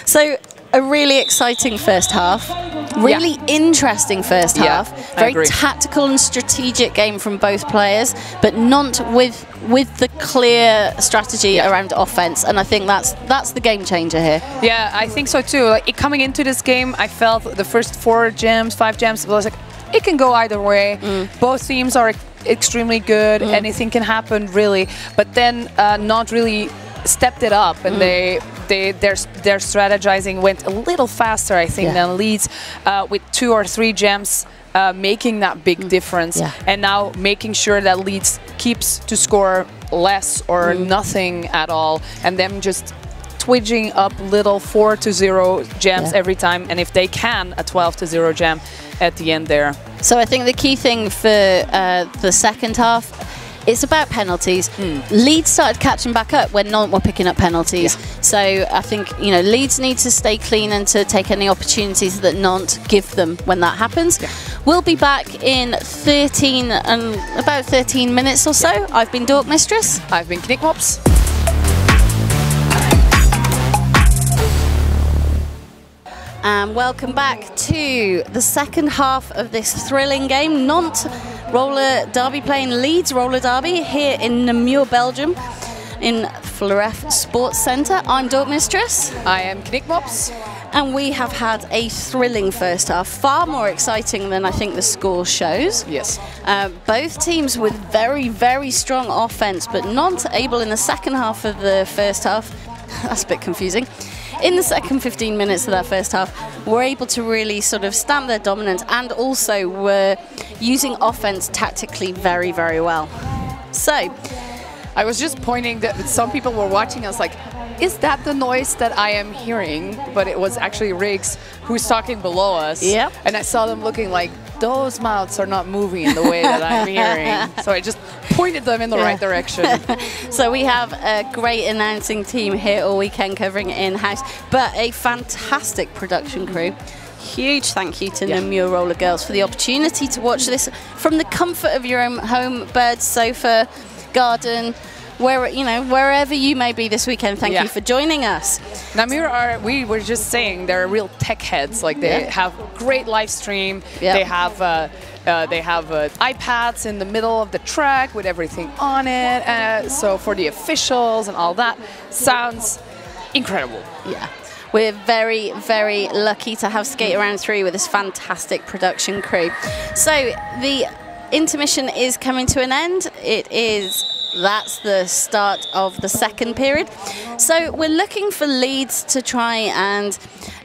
So. A really exciting first half, really interesting first half, very tactical and strategic game from both players, but Nantes with the clear strategy around offense, and I think that's the game changer here. Yeah, I think so too. Like, coming into this game, I felt the first 4 jams, 5 jams, I was like, it can go either way. Both teams are extremely good, anything can happen really, but then Nantes really stepped it up, and their strategizing went a little faster, I think, than Leeds, with 2 or 3 jams making that big difference, and now making sure that Leeds keeps to score less or nothing at all, and them just twidging up little 4-0 jams every time, and if they can, a 12-0 jam at the end there. So I think the key thing for the second half It's about penalties. Leeds started catching back up when Nantes were picking up penalties. So I think, you know, Leeds need to stay clean and to take any opportunities that Nantes give them when that happens. We'll be back in about 13 minutes or so. I've been Dork Mistress. I've been Knickmops. And welcome back to the second half of this thrilling game. Nantes roller derby playing Leeds roller derby here in Namur, Belgium, in full-WFTDA Sports Centre. I'm Dork Mistress. I am Knickmops. And we have had a thrilling first half, far more exciting than I think the score shows. Yes. Both teams with very, very strong offence, but Nantes able in the second half of the first half, that's a bit confusing, in the second 15 minutes of that first half, were able to really sort of stamp their dominance and also were using offense tactically very, very well. So, I was just pointing that some people were watching us like, is that the noise that I am hearing? But it was actually Riggs who's talking below us. Yep. And I saw them looking like, those mouths are not moving in the way that I'm hearing. So I just pointed them in the right direction. So we have a great announcing team here all weekend covering in-house, but a fantastic production crew. Huge thank you to Namur Roller Girls for the opportunity to watch this from the comfort of your own home, bed, sofa, garden, wherever you may be this weekend. Thank you for joining us. Namur we were just saying, they're real tech heads. Like they have great live stream. They have iPads in the middle of the track with everything on it. So for the officials and all that, sounds incredible. Yeah. We're very, very lucky to have Skate Around 3 with this fantastic production crew. So the intermission is coming to an end. That's the start of the second period. So we're looking for Leeds to try and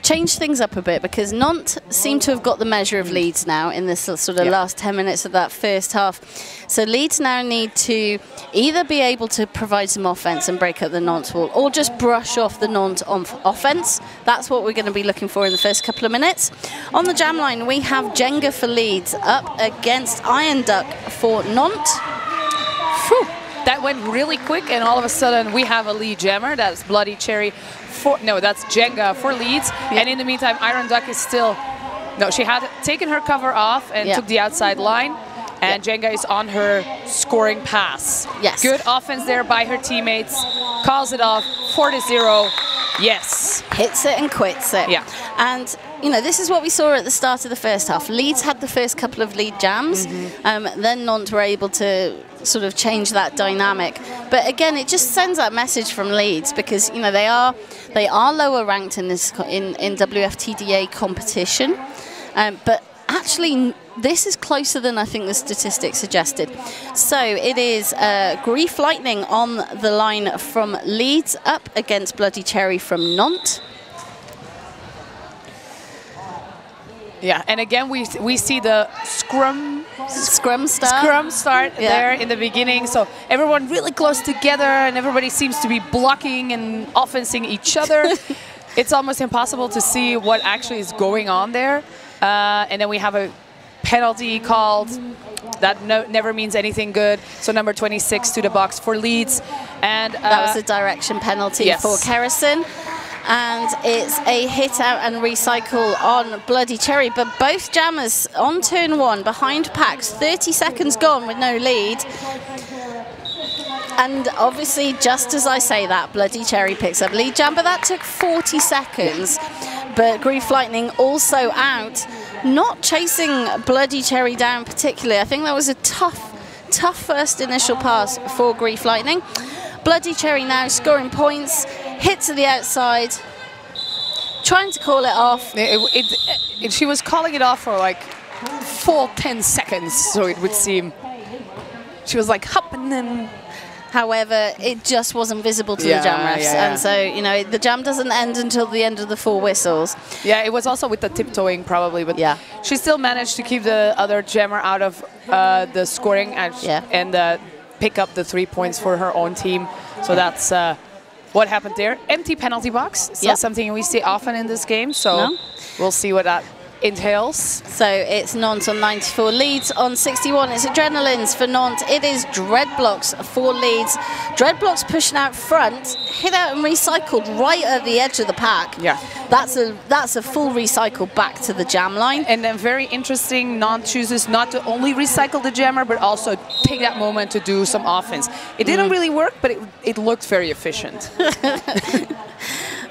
change things up a bit, because Nantes seem to have got the measure of Leeds now in this sort of last 10 minutes of that first half. So Leeds now need to either be able to provide some offence and break up the Nantes wall, or just brush off the Nantes offence. That's what we're going to be looking for in the first couple of minutes. On the jam line, we have Jenga for Leeds up against Iron Duck for Nantes. Whew. That went really quick, and all of a sudden we have a lead jammer. That's Bloody Cherry that's Jenga for Leeds. And in the meantime, Iron Duck is still, she had taken her cover off and took the outside line. And Jenga is on her scoring pass. Yes. Good offense there by her teammates. Calls it off, 4-0. Yes. Hits it and quits it. Yeah. And, this is what we saw at the start of the first half. Leeds had the first couple of lead jams. Then Nantes were able to sort of change that dynamic. But again, it just sends that message from Leeds, because, they are lower ranked in this in WFTDA competition. But actually, this is closer than I think the statistics suggested. So it is Grief Lightning on the line from Leeds up against Bloody Cherry from Nantes. Yeah, and again we see the scrum start there in the beginning. So everyone really close together, and everybody seems to be blocking and offensing each other. It's almost impossible to see what actually is going on there. And then we have a penalty called that never means anything good. So number 26 to the box for Leeds, and that was a direction penalty for Kerrison. And it's a hit out and recycle on Bloody Cherry, but both jammers on turn one behind packs, 30 seconds gone with no lead. And obviously, just as I say that, Bloody Cherry picks up lead jam, but that took 40 seconds. But Grief Lightning also out, not chasing Bloody Cherry down particularly. I think that was a tough first initial pass for Grief Lightning. Bloody Cherry now scoring points, hit to the outside, trying to call it off. She was calling it off for like full 10 seconds, so it would seem. She was like, hop, and then... However, it just wasn't visible to the jam refs. And so, the jam doesn't end until the end of the 4 whistles. Yeah, it was also with the tiptoeing probably, but she still managed to keep the other jammer out of the scoring and pick up the 3 points for her own team. So that's what happened there. Empty penalty box, so something we see often in this game. So we'll see what that entails. So it's Nantes on 94, Leeds on 61. It's Adrenalines for Nantes. It is Dreadblocks for Leeds. Dreadblocks pushing out front, hit out and recycled right at the edge of the pack. Yeah. That's a full recycle back to the jam line. And then very interesting, Nantes chooses not to only recycle the jammer, but also take that moment to do some offense. It didn't really work, but it looked very efficient.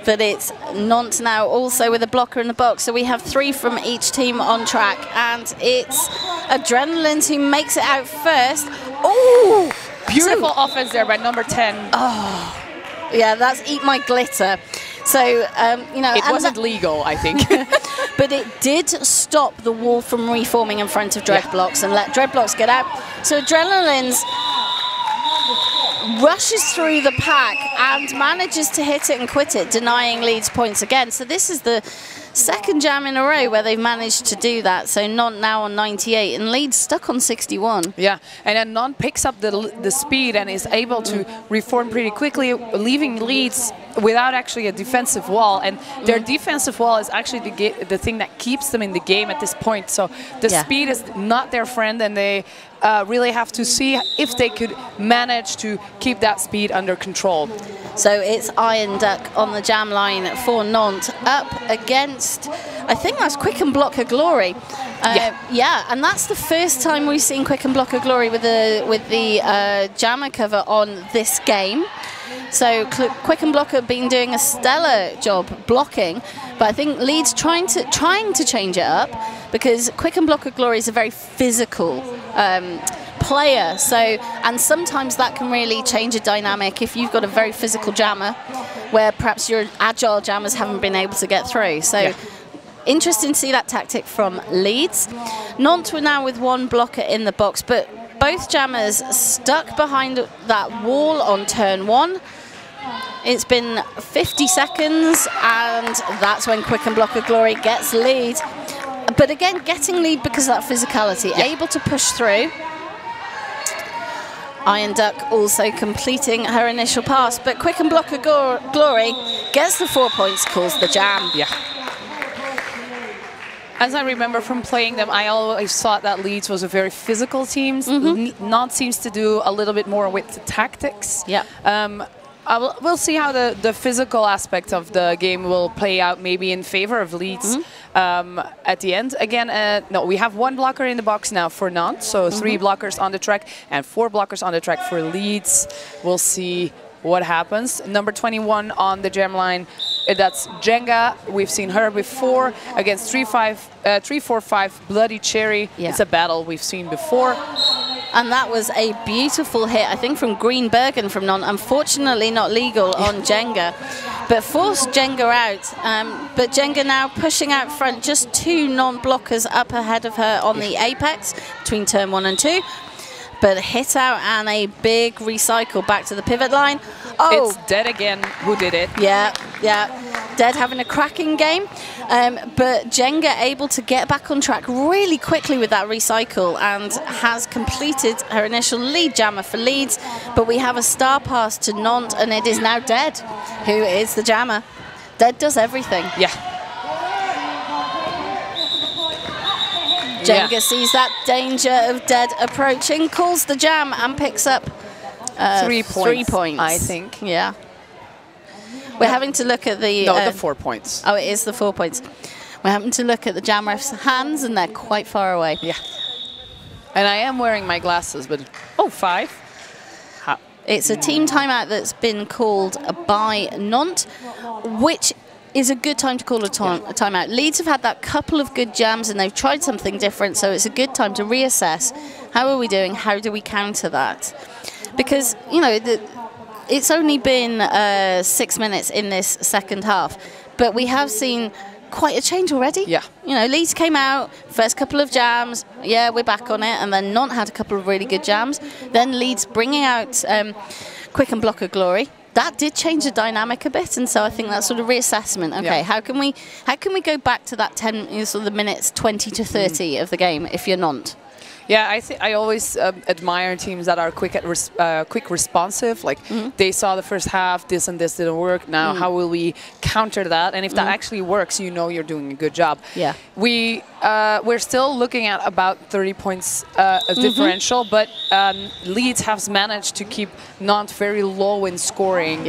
But it's Nantes now also with a blocker in the box. So we have 3 from each team on track. And it's Adrenalines who makes it out first. Oh! Beautiful offense there by number 10. Oh, yeah, that's Eat My Glitter. So, you know... It wasn't legal, I think. But it did stop the wall from reforming in front of Dreadblocks and let Dreadblocks get out. So Adrenalines rushes through the pack and manages to hit it and quit it, denying Leeds points again. So this is the second jam in a row where they've managed to do that. So Nantes now on 98 and Leeds stuck on 61. Yeah, and then Nantes picks up the speed and is able to reform pretty quickly, leaving Leeds without actually a defensive wall. And their defensive wall is actually the thing that keeps them in the game at this point. So the speed is not their friend, and they really have to see if they could manage to keep that speed under control. So it's Iron Duck on the jam line for Nantes up against, I think that's Quick and Blocker Glory. Yeah, and that's the first time we've seen Quick and Blocker Glory with the jammer cover on this game. So Quick and Blocker have been doing a stellar job blocking, but I think Leeds trying to change it up, because Quick and Blocker Glory is a very physical player. So, and sometimes that can really change a dynamic if you've got a very physical jammer, where perhaps your agile jammers haven't been able to get through. So. Interesting to see that tactic from Leeds. Nantes were now with 1 blocker in the box, but both jammers stuck behind that wall on turn 1. It's been 50 seconds, and that's when Quick and Blocker Glory gets lead. But again, getting lead because of that physicality, able to push through. Iron Duck also completing her initial pass, but Quick and Blocker Glory gets the 4 points, calls the jam. Yeah. As I remember from playing them, I always thought that Leeds was a very physical team. Nantes seems to do a little bit more with the tactics. Yeah. We'll see how the physical aspect of the game will play out, maybe in favor of Leeds at the end. Again, no, we have 1 blocker in the box now for Nantes, so 3 blockers on the track and 4 blockers on the track for Leeds. We'll see what happens. Number 21 on the jam line, that's Jenga. We've seen her before against 3-4-5 Bloody Cherry. Yeah. It's a battle we've seen before. And that was a beautiful hit, I think, from Greenbergen from Nantes. Unfortunately not legal on Jenga, but forced Jenga out. But Jenga now pushing out front, just 2 non-blockers up ahead of her on the apex between turn 1 and 2. But hit out and a big recycle back to the pivot line. Oh, it's Dead again who did it. Yeah, yeah. Dead having a cracking game. But Jenga able to get back on track really quickly with that recycle and has completed her initial lead jammer for Leeds. But we have a star pass to Nantes, and it is now Dead who is the jammer. Dead does everything. Yeah. Jenga sees that danger of Dead approaching, calls the jam and picks up 3 points. 3 points, I think. Yeah. We're having to look at the... No, the 4 points. Oh, it is the 4 points. We're having to look at the jam ref's hands, and they're quite far away. Yeah. And I am wearing my glasses, but... Oh, 5. Ha. It's a team timeout that's been called by Nantes, which is a good time to call a timeout. Leeds have had that couple of good jams and they've tried something different, so it's a good time to reassess. How are we doing? How do we counter that? Because, you know, it's only been 6 minutes in this second half, but we have seen quite a change already. Yeah. You know, Leeds came out, first couple of jams, yeah, we're back on it, and then Nantes had a couple of really good jams. Then Leeds bringing out Quick and Blocker Glory. That did change the dynamic a bit, and so I think that sort of reassessment. Okay, how can we go back to that 10 sort of the minutes 20 to 30 of the game if you're Nantes? Yeah, I always admire teams that are quick responsive. Like they saw the first half, this and this didn't work. Now, how will we counter that, and if that actually works, you know you're doing a good job. Yeah. We're still looking at about 30 points differential, but Leeds has managed to keep Nantes very low in scoring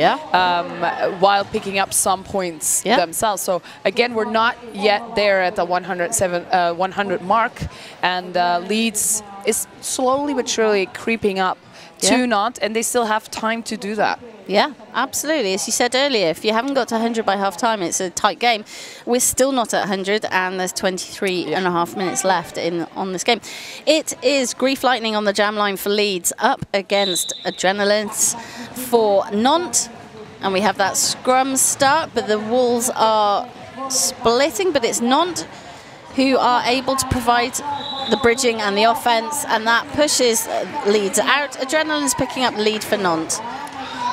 while picking up some points themselves. So again, we're not yet there at the 100 mark, and Leeds is slowly but surely creeping up to Nantes, and they still have time to do that. Yeah, absolutely. As you said earlier, if you haven't got to 100 by half time, it's a tight game. We're still not at 100, and there's 23 and a half minutes left on this game. It is Grief Lightning on the jam line for Leeds up against Adrenalines for Nantes. And we have that scrum start, but the walls are splitting, but it's Nantes who are able to provide the bridging and the offense, and that pushes Leeds out. Adrenaline's picking up the lead for Nantes.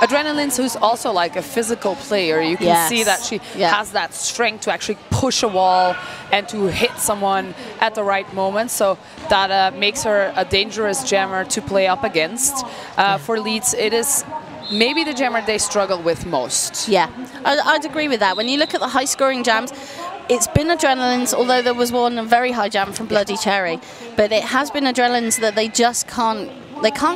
Adrenalines, who's also like a physical player, you can see that she has that strength to actually push a wall and to hit someone at the right moment. So that makes her a dangerous jammer to play up against. For Leeds, it is maybe the jammer they struggle with most. Yeah, I'd agree with that. When you look at the high-scoring jams, it's been Adrenalines, although there was one very high jam from Bloody Cherry, but it has been Adrenalines that they just can't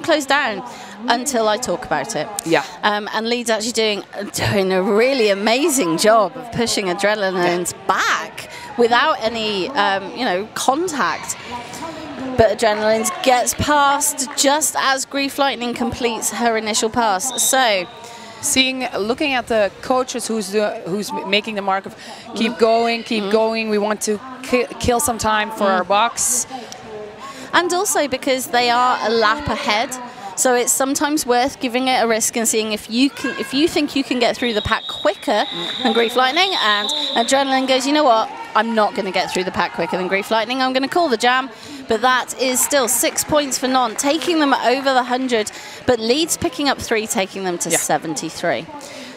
close down until I talk about it. Yeah. And Leeds actually doing a really amazing job of pushing Adrenalines back without any contact. But Adrenalines gets past just as Grief Lightning completes her initial pass. So, looking at the coaches who's making the mark of keep going, we want to kill some time for our box. And also because they are a lap ahead, so it's sometimes worth giving it a risk and seeing if you think you can get through the pack quicker than Grief Lightning, and Adrenaline goes, you know what, I'm not going to get through the pack quicker than Grief Lightning, I'm going to call the jam. But that is still 6 points for Nantes, taking them over the 100, but Leeds picking up 3, taking them to 73.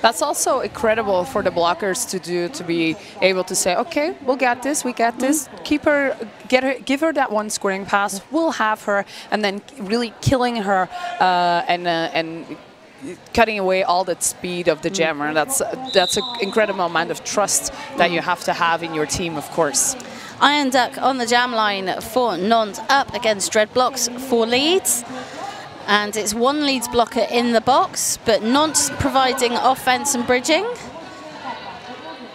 That's also incredible for the blockers to do, to be able to say, okay, we'll get this, we get this, keep her, give her that one scoring pass, we'll have her, and then really killing her and cutting away all that speed of the jammer. That's an incredible amount of trust that you have to have in your team, of course. Iron Duck on the jam line for Nantes up against Dreadblocks for Leeds. And it's one Leeds blocker in the box, but Nantes providing offense and bridging.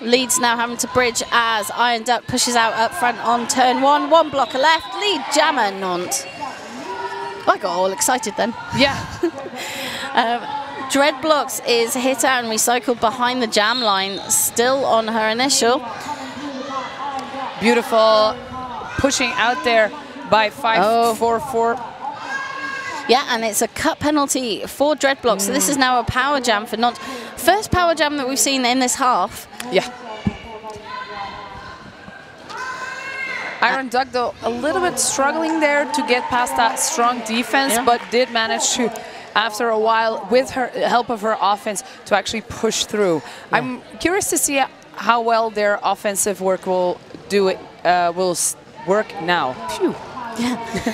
Leeds now having to bridge as Iron Duck pushes out up front on turn 1. One blocker left, lead jammer Nantes. I got all excited then. Yeah. Dreadblocks is hit out and recycled behind the jam line, still on her initial. Beautiful pushing out there by 5-4-4. Yeah, and it's a cut penalty for Dreadblocks. So this is now a power jam for Nantes. First power jam that we've seen in this half. Yeah. Iron Duck, though, a little bit struggling there to get past that strong defense, but did manage to, after a while, with her help of her offense, to actually push through. I'm curious to see how well their offensive work will work now. Phew. Yeah.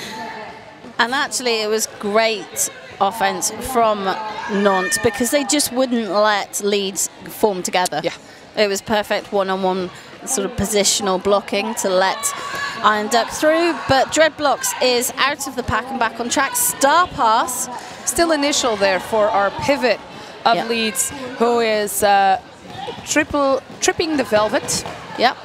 And actually, it was great offense from Nantes because they just wouldn't let Leeds form together. Yeah. It was perfect one-on-one sort of positional blocking to let Iron Duck through, but Dreadblocks is out of the pack and back on track. Star pass. Still initial there for our pivot of Leeds, who is tripping the Velvet. Yep.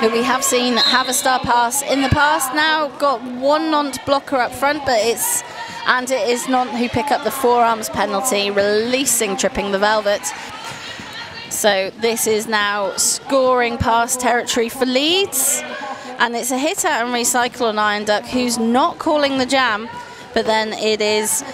Who we have seen have a star pass in the past. Now got one Nantes blocker up front, but it is Nantes who pick up the forearms penalty, releasing Tripping the Velvet. So this is now scoring pass territory for Leeds, and it's a hit out and recycle on Iron Duck, who's not calling the jam, but then it is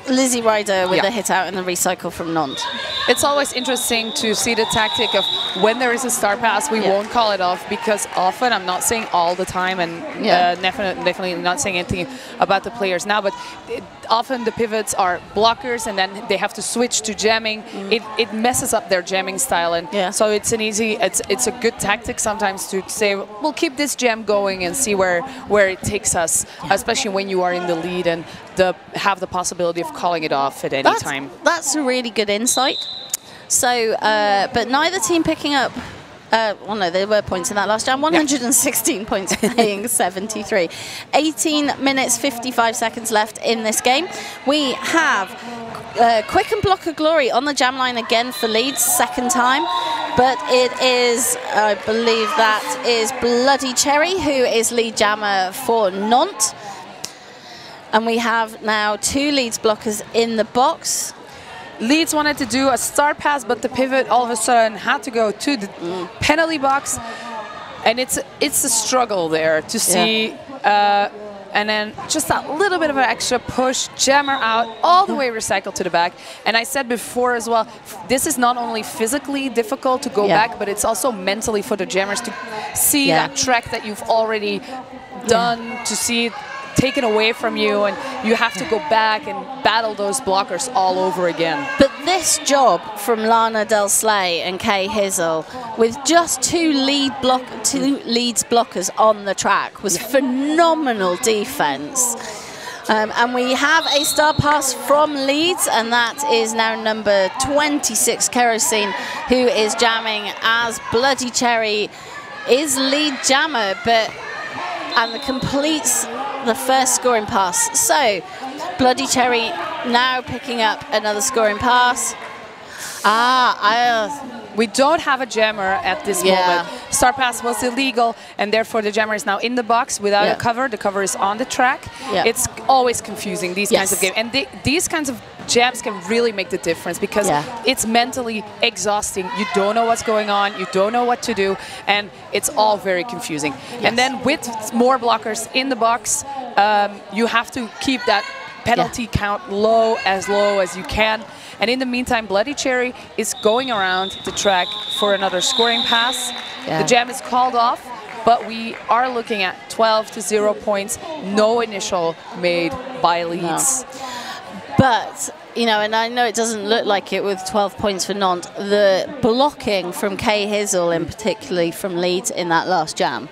Lizzie Ryder with a hit out and a recycle from Nantes. It's always interesting to see the tactic of when there is a star pass, we won't call it off, because often, I'm not saying all the time, and definitely not saying anything about the players now, but often the pivots are blockers and then they have to switch to jamming. It messes up their jamming style, and so it's a good tactic sometimes to say, we'll keep this jam going and see where it takes us, especially when you are in the lead and have the possibility of calling it off at any time. That's a really good insight. So, but neither team picking up. Well, no, there were points in that last jam. 116 points, paying 73. 18 minutes, 55 seconds left in this game. We have Quick and Block of Glory on the jam line again for Leeds, second time. But it is, I believe that is Bloody Cherry, who is lead jammer for Nantes. And we have now 2 Leeds blockers in the box. Leeds wanted to do a start pass, but the pivot all of a sudden had to go to the penalty box, and it's a struggle there to see. And then just that little bit of an extra push, jammer out, all the way recycled to the back. And I said before as well, this is not only physically difficult to go back, but it's also mentally for the jammers to see that track that you've already done, to see it taken away from you, and you have to go back and battle those blockers all over again. But this job from Lana Del Slay and Kay Hizzle, with just 2 Leeds blockers on the track, was phenomenal defense. And we have a start pass from Leeds, and that is now number 26, Kerosene, who is jamming as Bloody Cherry is lead jammer, and completes the first scoring pass. So, Bloody Cherry now picking up another scoring pass. We don't have a jammer at this moment. Start pass was illegal, and therefore the jammer is now in the box without a cover. The cover is on the track. It's always confusing, these kinds of games. And these kinds of jams can really make the difference, because it's mentally exhausting. You don't know what's going on, you don't know what to do, and it's all very confusing. And then with more blockers in the box, you have to keep that penalty count low as you can. And in the meantime, Bloody Cherry is going around the track for another scoring pass. The jam is called off, but we are looking at 12-0 points. No initial made by Leeds. No. But, you know, and I know it doesn't look like it with 12 points for Nantes, the blocking from Kay Hizzle, and particularly from Leeds in that last jam,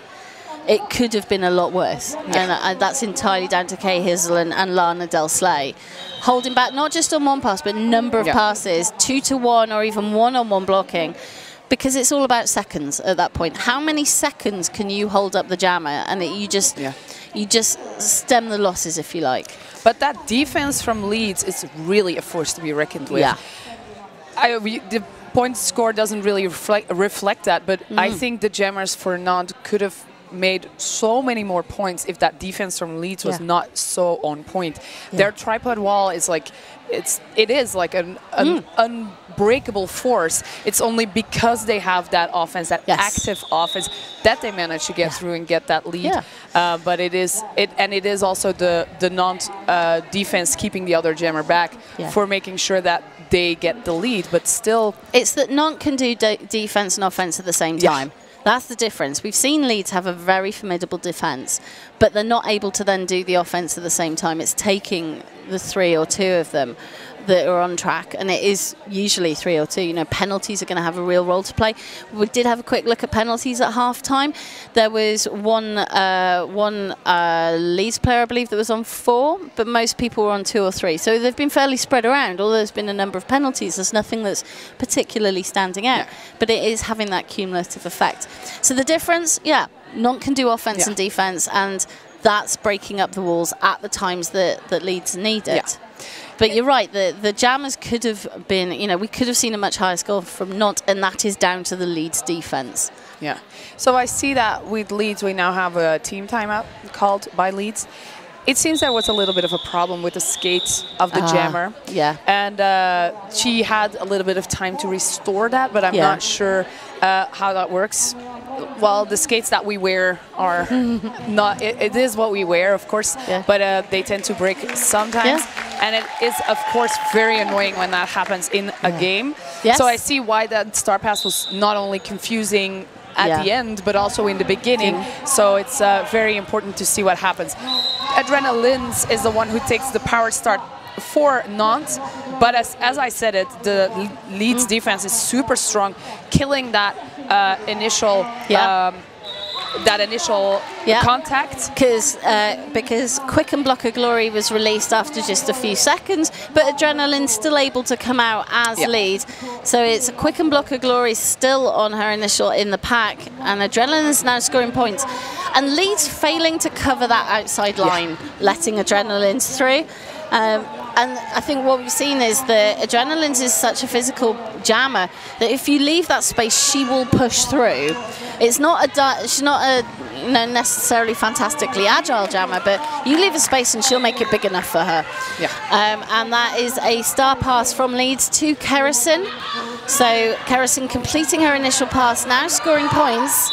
it could have been a lot worse. And that's entirely down to Kay Hizzle and Lana Del Slay. Holding back not just on one pass, but number of passes, 2-to-1 or even 1-on-1 blocking, because it's all about seconds at that point. How many seconds can you hold up the jammer, and you just stem the losses, if you like. But that defense from Leeds is really a force to be reckoned with. The point score doesn't really reflect that, but I think the jammers for Nantes could have made so many more points if that defense from Leeds was not so on point. Their tripod wall is like, it is like an unbreakable force. It's only because they have that offense, that active offense, that they manage to get through and get that lead. But it is also the Nantes defense keeping the other jammer back for making sure that they get the lead. But still, it's that Nantes can do defense and offense at the same time. That's the difference. We've seen Leeds have a very formidable defence, but they're not able to then do the offence at the same time. It's taking the 3 or 2 of them that are on track, and it is usually 3 or 2. You know, penalties are going to have a real role to play. We did have a quick look at penalties at half-time. There was one Leeds player, I believe, that was on 4, but most people were on 2 or 3. So they've been fairly spread around. Although there's been a number of penalties, there's nothing that's particularly standing out. But it is having that cumulative effect. So the difference, Nantes can do offence and defence, and that's breaking up the walls at the times that Leeds need it. But you're right, the jammers could have been, you know, we could have seen a much higher score from Nantes, and that is down to the Leeds defence. So I see that with Leeds, we now have a team timeout called by Leeds. It seems there was a little bit of a problem with the skates of the jammer. And she had a little bit of time to restore that, but I'm not sure how that works. Well, the skates that we wear are not, it is what we wear, of course, but they tend to break sometimes. And it is, of course, very annoying when that happens in a game. So I see why that star pass was not only confusing at the end, but also in the beginning. So it's very important to see what happens. Adrenalins is the one who takes the power start for Nantes, but as I said it, the Leeds defense is super strong, killing that initial that initial contact. Because Quicken Blocker Glory was released after just a few seconds, but Adrenaline's still able to come out as lead. So it's Quicken Blocker Glory still on her initial in the pack, and Adrenaline's now scoring points. And Leeds failing to cover that outside line, letting Adrenaline's through. And I think what we've seen is that Adrenaline's is such a physical jammer that if you leave that space, she will push through. It's not she's not a necessarily fantastically agile jammer, but you leave a space and she'll make it big enough for her. And that is a star pass from Leeds to Kerrison. So Kerrison completing her initial pass now, scoring points.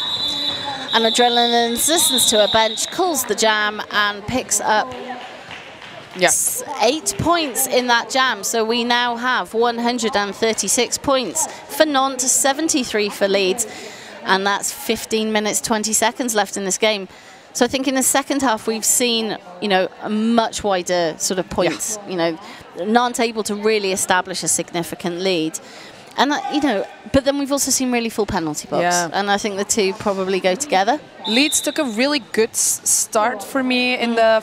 And Adrenaline listens to her bench, calls the jam, and picks up 8 points in that jam. So we now have 136 points for Nantes, 73 for Leeds, and that's 15 minutes 20 seconds left in this game. So I think in the second half we've seen, you know, a much wider sort of points. You know, Nantes able to really establish a significant lead. And, you know, but then we've also seen really full penalty box. And I think the two probably go together. Leeds took a really good start for me in the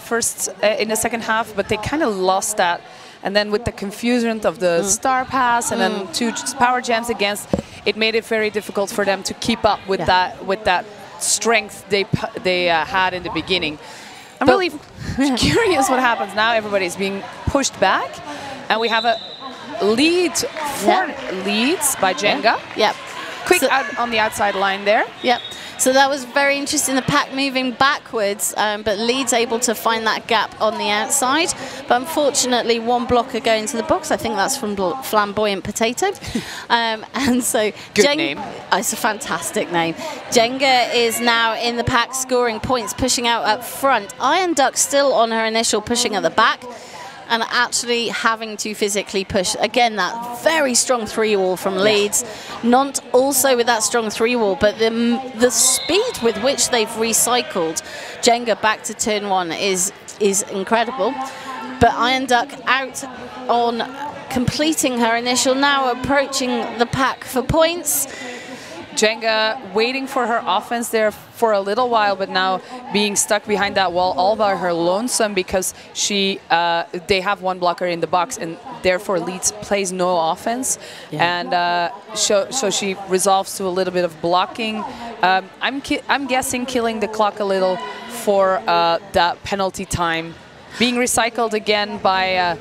in the second half, but they kind of lost that. And then with the confusion of the star pass and then 2 power jams against, it made it very difficult for them to keep up with that strength they had in the beginning. I'm really curious what happens now. Everybody's being pushed back, and we have a lead for Leeds by Jenga. Quick out on the outside line there. So that was very interesting, the pack moving backwards, but Leeds able to find that gap on the outside. But unfortunately, one blocker going to the box. I think that's from Flamboyant Potato. And so good name. It's a fantastic name. Jenga is now in the pack, scoring points, pushing out up front. Iron Duck still on her initial, pushing at the back, and actually having to physically push. Again, that very strong 3-wall from Leeds. Nantes also with that strong 3-wall, but the speed with which they've recycled Jenga back to turn 1 is incredible. But Iron Duck out on completing her initial, now approaching the pack for points. Jenga waiting for her offense there for a little while, but now being stuck behind that wall all by her lonesome because they have one blocker in the box, and therefore Leeds plays no offense. And so she resolves to a little bit of blocking. I'm guessing killing the clock a little for that penalty time. Being recycled again by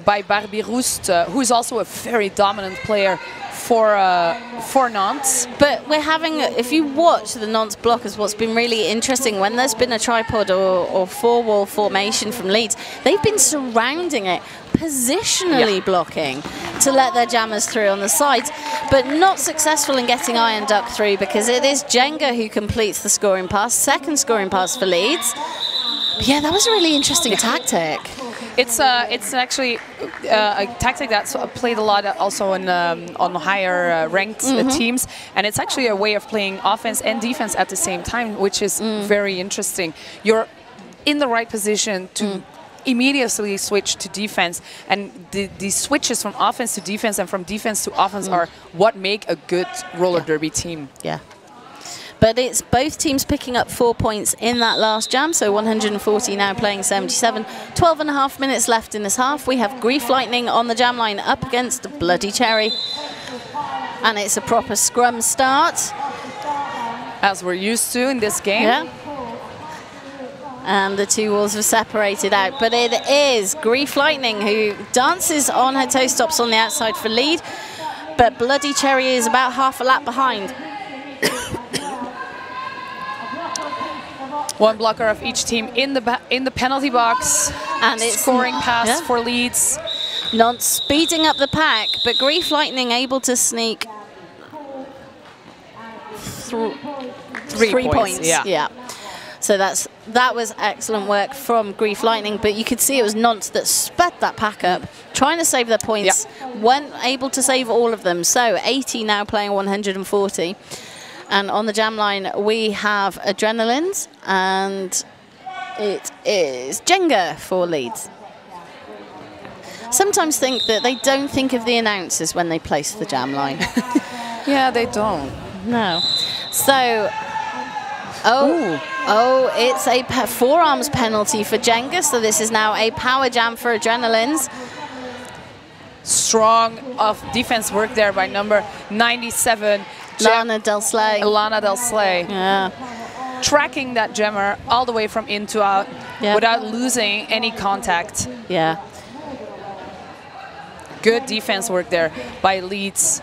Barbie Roest, who is also a very dominant player for Nantes. But we're having, if you watch the Nantes blockers, what's been really interesting, when there's been a tripod or 4-wall formation from Leeds, they've been surrounding it, positionally blocking to let their jammers through on the sides, but not successful in getting Iron Duck through, because it is Jenga who completes the scoring pass, second scoring pass for Leeds. But yeah, that was a really interesting tactic. It's actually a tactic that's played a lot also on higher ranked teams, and it's actually a way of playing offense and defense at the same time, which is very interesting. You're in the right position to immediately switch to defense, and the switches from offense to defense and from defense to offense are what make a good roller derby team. But it's both teams picking up 4 points in that last jam, so 140 now playing 77. 12.5 minutes left in this half. We have Grief Lightning on the jam line up against Bloody Cherry. And it's a proper scrum start, as we're used to in this game. And the 2 walls are separated out. But it is Grief Lightning who dances on her toe stops on the outside for lead. But Bloody Cherry is about half a lap behind. One blocker of each team in the penalty box, and it's scoring pass for Leeds. Nantes speeding up the pack, but Grief Lightning able to sneak 3 points. So that was excellent work from Grief Lightning, but you could see it was Nantes that sped that pack up, trying to save their points, weren't able to save all of them. So 80 now playing 140. And on the jam line, we have Adrenalines, and it is Jenga for Leeds. Sometimes think that they don't think of the announcers when they place the jam line. Yeah, they don't. No. So Oh, it's a forearms penalty for Jenga, so this is now a power jam for Adrenalines. Strong of defense work there by number 97, Lana Del Slay. Lana Del Slay. Yeah. Tracking that jammer all the way from in to out without losing any contact. Yeah. Good defense work there by Leeds.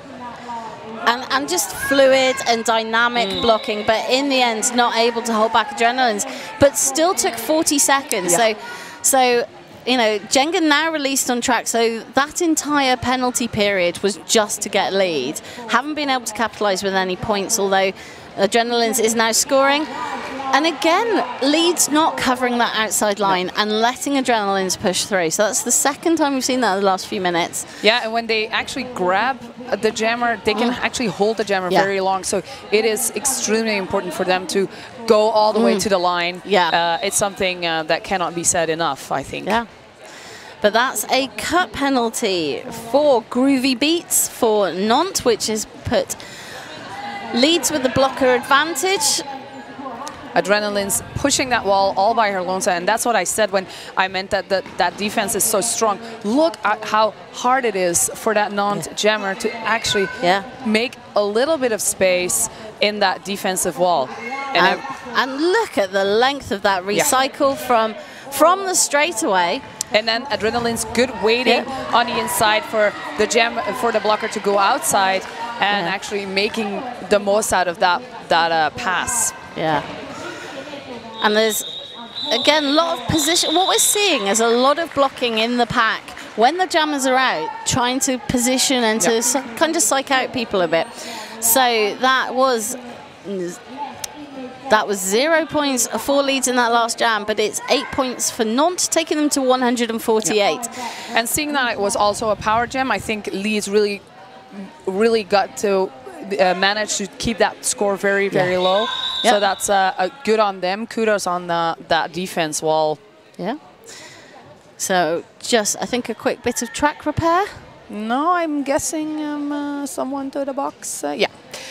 And just fluid and dynamic blocking, but in the end not able to hold back Adrenalines, but still took 40 seconds. Yeah. So you know, Jenga now released on track, so that entire penalty period was just to get lead. Haven't been able to capitalise with any points, although Adrenalines is now scoring. And again, Leeds not covering that outside line and letting Adrenalines push through. So that's the second time we've seen that in the last few minutes. Yeah, and when they actually grab the jammer, they can actually hold the jammer very long. So it is extremely important for them to go all the way to the line. Yeah. It's something that cannot be said enough, I think. Yeah. But that's a cut penalty for Groovy Beats for Nantes, which has put Leeds with the blocker advantage. Adrenalines pushing that wall all by her lonesome, and that's what I said when I meant that that defense is so strong. Look at how hard it is for that Nantes jammer to actually make a little bit of space in that defensive wall. And look at the length of that recycle from the straightaway. And then Adrenaline's good waiting on the inside for the blocker to go outside and actually making the most out of that pass. Yeah. And there's, again, a lot of position. What we're seeing is a lot of blocking in the pack when the jammers are out, trying to position and to kind of psych out people a bit. So that was 0 points for Leeds in that last jam, but it's 8 points for Nantes, taking them to 148. And seeing that it was also a power jam, I think Leeds really got to manage to keep that score very, very low. So that's good on them. Kudos on that defense wall. Yeah. So just, I think, a quick bit of track repair. No, I'm guessing someone to the box.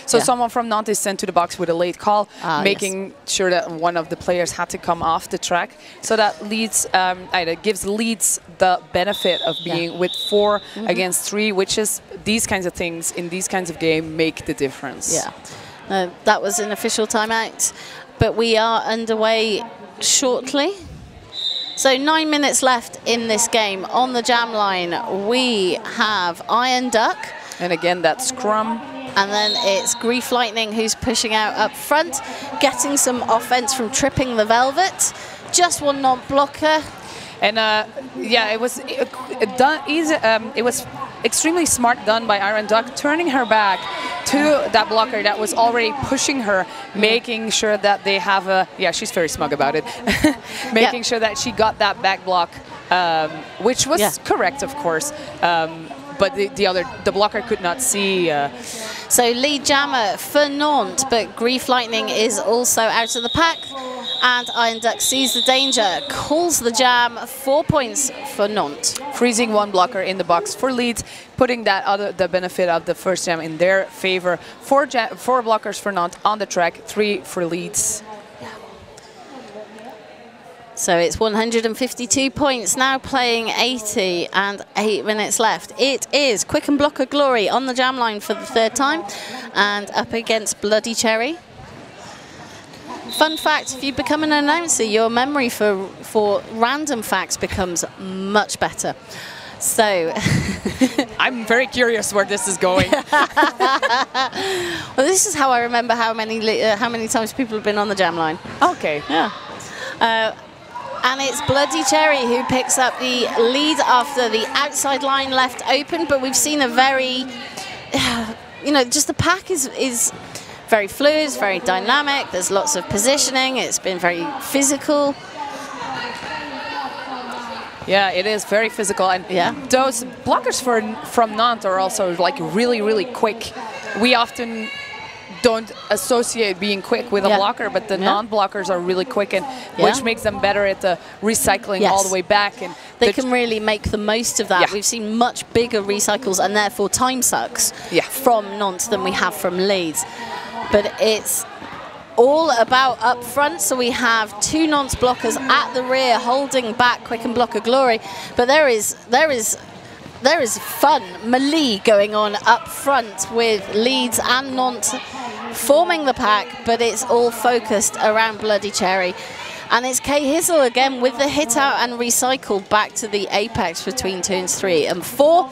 So someone from Nantes is sent to the box with a late call, making sure that one of the players had to come off the track. So that Leeds, gives Leeds the benefit of being with 4 against 3, which is these kinds of things in these kinds of games make the difference. Yeah, that was an official timeout, but we are underway shortly. So 9 minutes left in this game. On the jam line, we have Iron Duck. And again, that scrum. And then it's Grief Lightning who's pushing out up front, getting some offense from tripping the Velvet. Just one non-blocker. And it was done easy. It was extremely smart done by Iron Duck, turning her back to that blocker that was already pushing her, making sure that they have a, she's very smug about it, making sure that she got that back block, which was correct, of course. But the blocker could not see. So lead jammer for Nantes, but Grief Lightning is also out of the pack. And Iron Duck sees the danger, calls the jam, 4 points for Nantes. Freezing one blocker in the box for Leeds, putting the benefit of the first jam in their favor. 4 blockers for Nantes on the track, 3 for Leeds. So it's 152 points, now playing 80 and 8 minutes left. It is Quick and Blocker Glory on the jam line for the 3rd time and up against Bloody Cherry. Fun fact, if you become an announcer, your memory for random facts becomes much better. So I'm very curious where this is going. Well, this is how I remember how many times people have been on the jam line. Okay. Yeah. And it's Bloody Cherry who picks up the lead after the outside line left open, but we've seen a very, just the pack is very fluid, very dynamic, there's lots of positioning, it's been very physical. Yeah, it is very physical, and those blockers from Nantes are also like really, really quick. We often don't associate being quick with a blocker, but the non-blockers are really quick, and which makes them better at the recycling all the way back. And they can really make the most of that. We've seen much bigger recycles and therefore time sucks from Nantes than we have from Leeds. But it's all about up front. So we have 2 Nantes blockers at the rear holding back Quick and Blocker Glory. But there is fun melee going on up front with Leeds and Nantes forming the pack, but it's all focused around Bloody Cherry. And it's Kay Hizzle again with the hit out and recycle back to the apex between turns 3 and 4.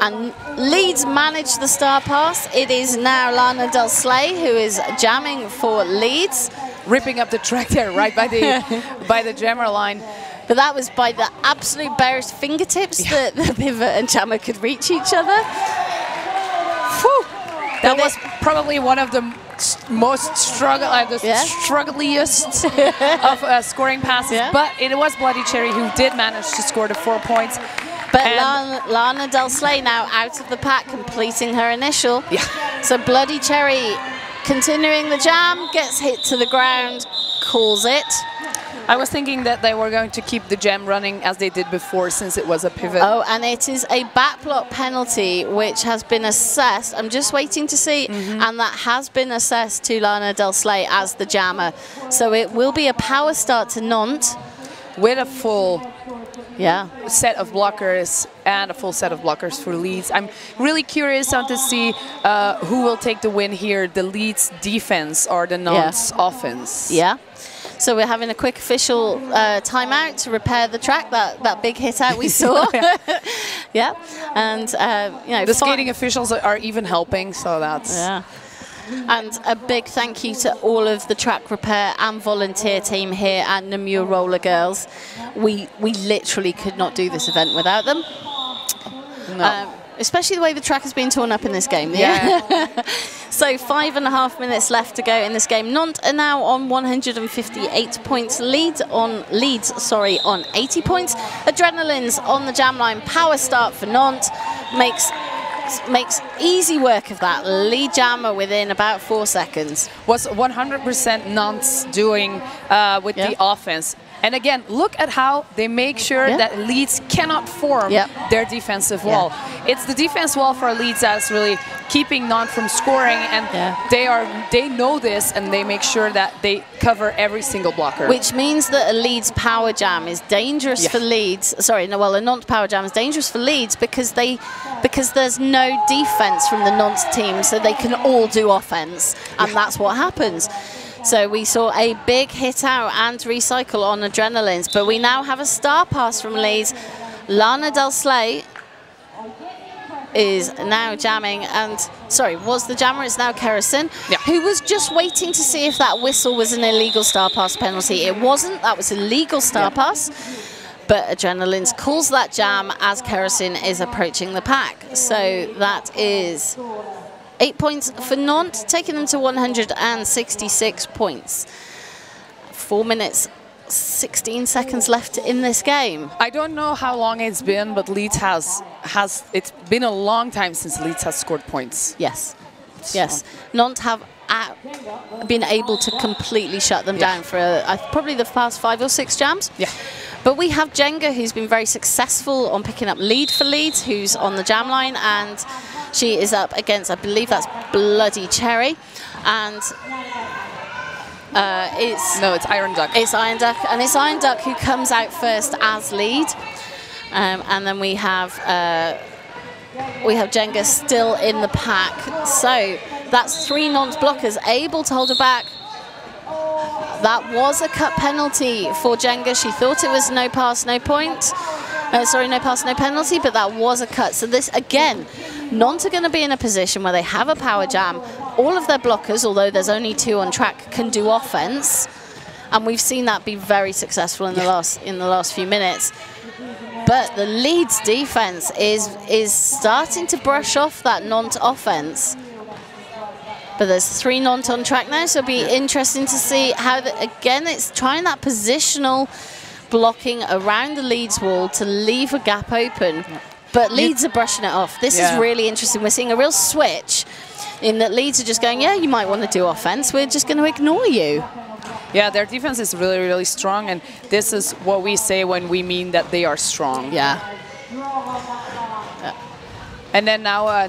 And Leeds managed the star pass. It is now Lana Del Slay who is jamming for Leeds. Ripping up the track there right by the by the jammer line. But that was by the absolute barest fingertips that the pivot and jammer could reach each other. Whew. That was probably one of the most struggliest of scoring passes, but it was Bloody Cherry who did manage to score the 4 points. But Lana Del Slay now out of the pack, completing her initial. So Bloody Cherry continuing the jam, gets hit to the ground, calls it. I was thinking that they were going to keep the jam running as they did before, since it was a pivot. Oh, and it is a back block penalty, which has been assessed. I'm just waiting to see, and that has been assessed to Lana Del Slay as the jammer. So it will be a power start to Nantes. With a full set of blockers and a full set of blockers for Leeds. I'm really curious to see who will take the win here, the Leeds defense or the Nantes offense. So we're having a quick official timeout to repair the track, that big hit out we saw. And you know, the skating officials are even helping, so that's And a big thank you to all of the track repair and volunteer team here at Namur Roller Girls. We literally could not do this event without them. No. Especially the way the track has been torn up in this game. So 5.5 minutes left to go in this game. Nantes are now on 158 points. Leeds on 80 points. Adrenaline's on the jam line. Power start for Nantes. Makes easy work of that. Lead jammer within about 4 seconds. Was 100% Nantes doing with the offense. And again, look at how they make sure that Leeds cannot form their defensive wall. It's the defense wall for Leeds that's really keeping Nantes from scoring, and they know this, and they make sure that they cover every single blocker. Which means that a Leeds power jam is dangerous for Leeds. Sorry, no, well, a Nantes power jam is dangerous for Leeds because there's no defense from the Nantes team, so they can all do offense, and that's what happens. So we saw a big hit out and recycle on Adrenalines, but we now have a star pass from Leeds. Lana Del Slay is now jamming, and sorry, was the jammer, it's now Kerrison, who was just waiting to see if that whistle was an illegal star pass penalty. It wasn't, that was a legal star pass, but Adrenalines calls that jam as Kerrison is approaching the pack. So that is 8 points for Nantes, taking them to 166 points. 4 minutes, 16 seconds left in this game. I don't know how long it's been, but Leeds it's been a long time since Leeds has scored points. Yes. Nantes have been able to completely shut them down for probably the past 5 or 6 jams. But we have Jenga, who's been very successful on picking up lead for Leeds, who's on the jam line, and she is up against, I believe that's Bloody Cherry, and it's Iron Duck. It's Iron Duck, and it's Iron Duck who comes out first as lead, and then we have Jenga still in the pack. So that's 3 Nantes blockers able to hold her back. That was a cut penalty for Jenga. She thought it was no pass, no point. No pass, no penalty, but that was a cut. So this, again, Nantes are going to be in a position where they have a power jam. All of their blockers, although there's only 2 on track, can do offense. And we've seen that be very successful in the last few minutes. But the Leeds defense is starting to brush off that Nantes offense. But there's 3 Nantes on track now, so it'll be interesting to see how, again, it's trying that positional blocking around the Leeds wall to leave a gap open. But Leeds are brushing it off. This is really interesting. We're seeing a real switch in that Leeds are just going, yeah, you might want to do offense. We're just going to ignore you. Yeah, their defense is really, really strong, and this is what we say when we mean that they are strong. And then now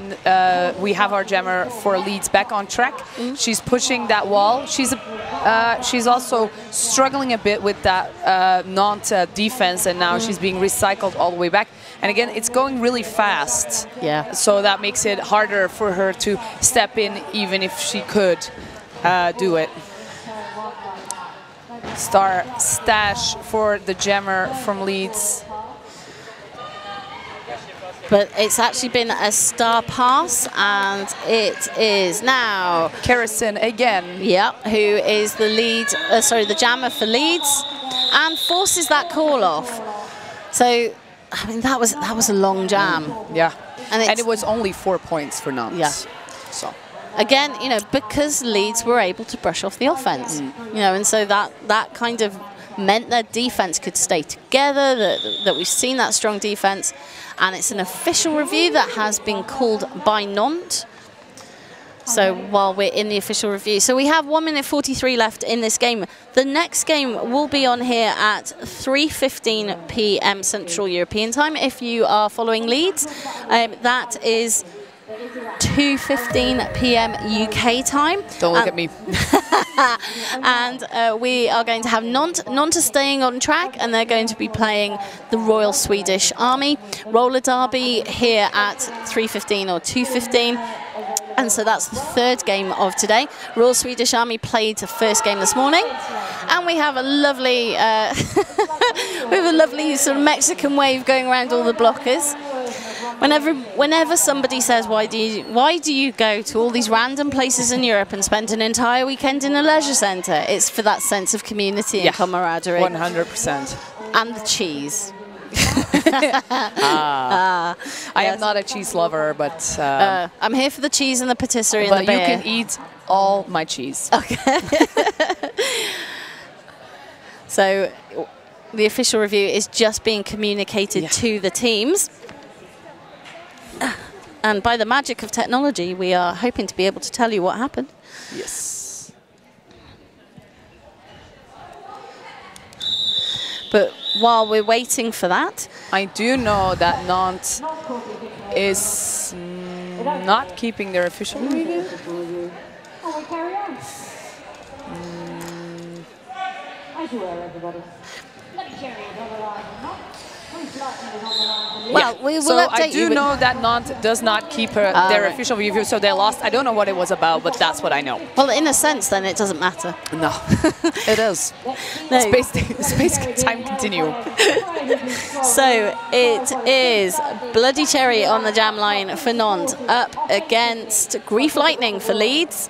we have our jammer for Leeds back on track. She's pushing that wall. She's also struggling a bit with that Nantes defense, and now she's being recycled all the way back. And again, it's going really fast. Yeah. So that makes it harder for her to step in, even if she could do it. Star stash for the jammer from Leeds. But it's actually been a star pass, and it is now Kerrison again. Yeah, who is the lead? The jammer for Leeds, and forces that call off. So, I mean, that was a long jam. Yeah, and it was only 4 points for Nantes. Yeah. So. Again, you know, because Leeds were able to brush off the offense, you know, and so that kind of meant their defense could stay together, that we've seen that strong defense. And it's an official review that has been called by Nantes. So while we're in the official review. So we have 1 minute 43 left in this game. The next game will be on here at 3:15 p.m. Central European Time. If you are following Leeds, that is 2:15 p.m. UK time. Don't look at me. And we are going to have Nantes. Nantes are staying on track, and they're going to be playing the Royal Swedish Army. Roller derby here at 3:15 or 2:15. And so that's the third game of today. Royal Swedish Army played the first game this morning. And we have a lovely, sort of Mexican wave going around all the blockers. Whenever somebody says, why do you go to all these random places in Europe and spend an entire weekend in a leisure centre? It's for that sense of community and camaraderie. 100%. And the cheese. I am not a cheese lover, but I'm here for the cheese and the patisserie and the beer. But you can eat all my cheese. Okay. So the official review is just being communicated to the teams. And by the magic of technology, we are hoping to be able to tell you what happened. Yes. But while we're waiting for that, I do know that Nantes is not keeping their official review. Well, we will so update I do know that Nantes does not keep their official review, so they lost. I don't know what it was about, but that's what I know. Well, in a sense, then it doesn't matter. No, it is. No. Space time continuum. So it is Bloody Cherry on the jam line for Nantes, up against Grief Lightning for Leeds.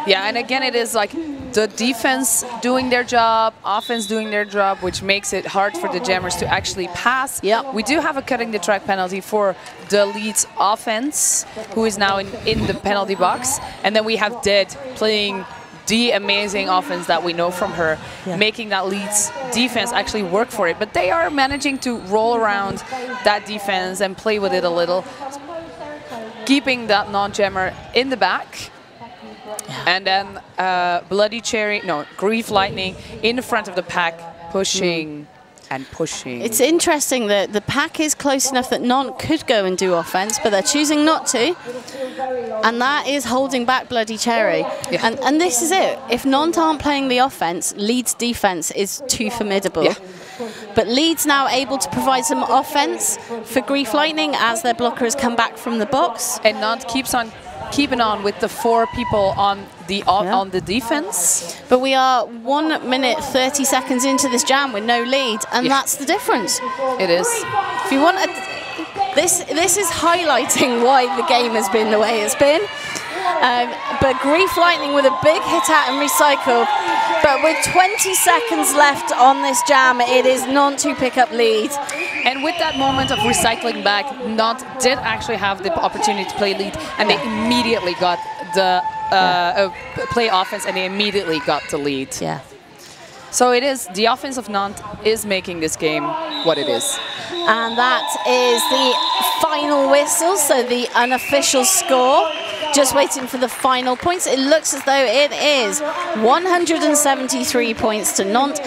Yeah, and again, it is like the defense doing their job, offense doing their job, which makes it hard for the jammers to actually pass. Yep. We do have a cutting the track penalty for the Leeds offense, who is now in the penalty box. And then we have Dead playing the amazing offense that we know from her, making that Leeds defense actually work for it. But they are managing to roll around that defense and play with it a little, keeping that non-jammer in the back. And then Bloody Cherry, no, Grief Lightning in the front of the pack, pushing and pushing. It's interesting that the pack is close enough that Nantes could go and do offense, but they're choosing not to. And that is holding back Bloody Cherry. Yeah. And this is it. If Nantes aren't playing the offense, Leeds' defense is too formidable. Yeah. But Leeds now able to provide some offense for Grief Lightning as their blocker has come back from the box. And Nantes keeps on keeping on with the 4 people on the defense. But we are 1 minute 30 seconds into this jam with no lead, and that's the difference. It is. If you want this is highlighting why the game has been the way it's been. But Grief Lightning with a big hit out and recycle. But with 20 seconds left on this jam, it is Nantes to pick up lead. And with that moment of recycling back, Nantes did actually have the opportunity to play lead, and they immediately got the play offense, and they immediately got the lead. Yeah. So it is, the offense of Nantes is making this game what it is. And that is the final whistle, so the unofficial score. Just waiting for the final points. It looks as though it is 173 points to Nantes,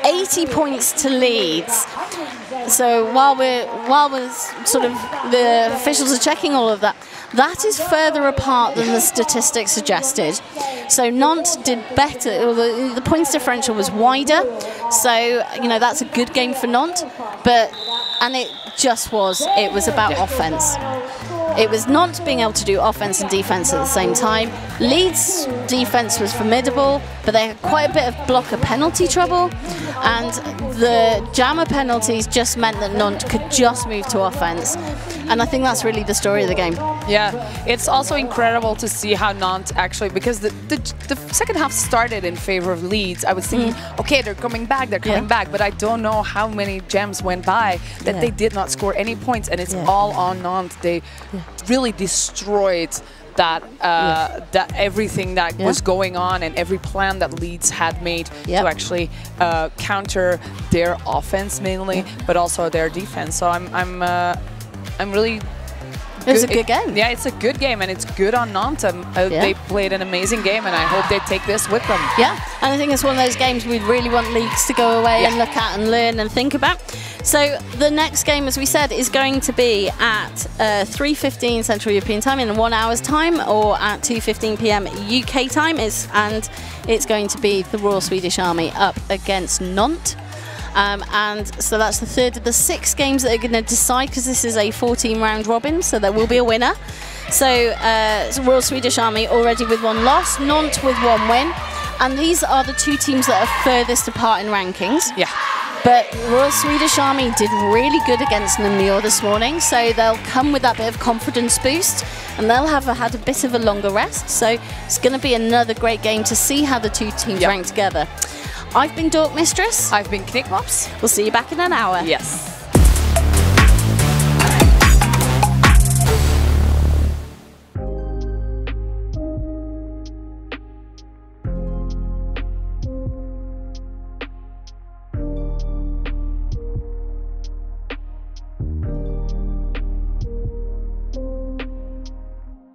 80 points to Leeds. So while we're sort of the officials are checking all of that, that is further apart than the statistics suggested. So Nantes did better. The points differential was wider. So that's a good game for Nantes, and it was about offense. It was Nantes being able to do offense and defense at the same time. Leeds' defense was formidable, but they had quite a bit of blocker penalty trouble, and the jammer penalties just meant that Nantes could just move to offense. And I think that's really the story of the game. Yeah, it's also incredible to see how Nantes actually, because the second half started in favor of Leeds. I was thinking, okay, they're coming back, but I don't know how many gems went by that they did not score any points, and it's all on Nantes. They really destroyed that that everything that was going on and every plan that Leeds had made to actually counter their offense mainly, but also their defense. So I'm really. It was a good game. Yeah, it's a good game, and it's good on Nantes. They played an amazing game, and I hope they take this with them. Yeah, and I think it's one of those games we'd really want leagues to go away and look at and learn and think about. So the next game, as we said, is going to be at 3:15 Central European Time in 1 hour's time, or at 2:15 PM UK time. And it's going to be the Royal Swedish Army up against Nantes. And so that's the third of the 6 games that are going to decide, because this is a 14-round robin, so there will be a winner. So Royal Swedish Army already with 1 loss, Nantes with 1 win, and these are the 2 teams that are furthest apart in rankings. Yeah. But Royal Swedish Army did really good against Namur this morning, so they'll come with that bit of confidence boost, and they'll have had a bit of a longer rest. So it's going to be another great game to see how the 2 teams rank together. I've been Dork Mistress. I've been Knickmops. We'll see you back in an hour. Yes.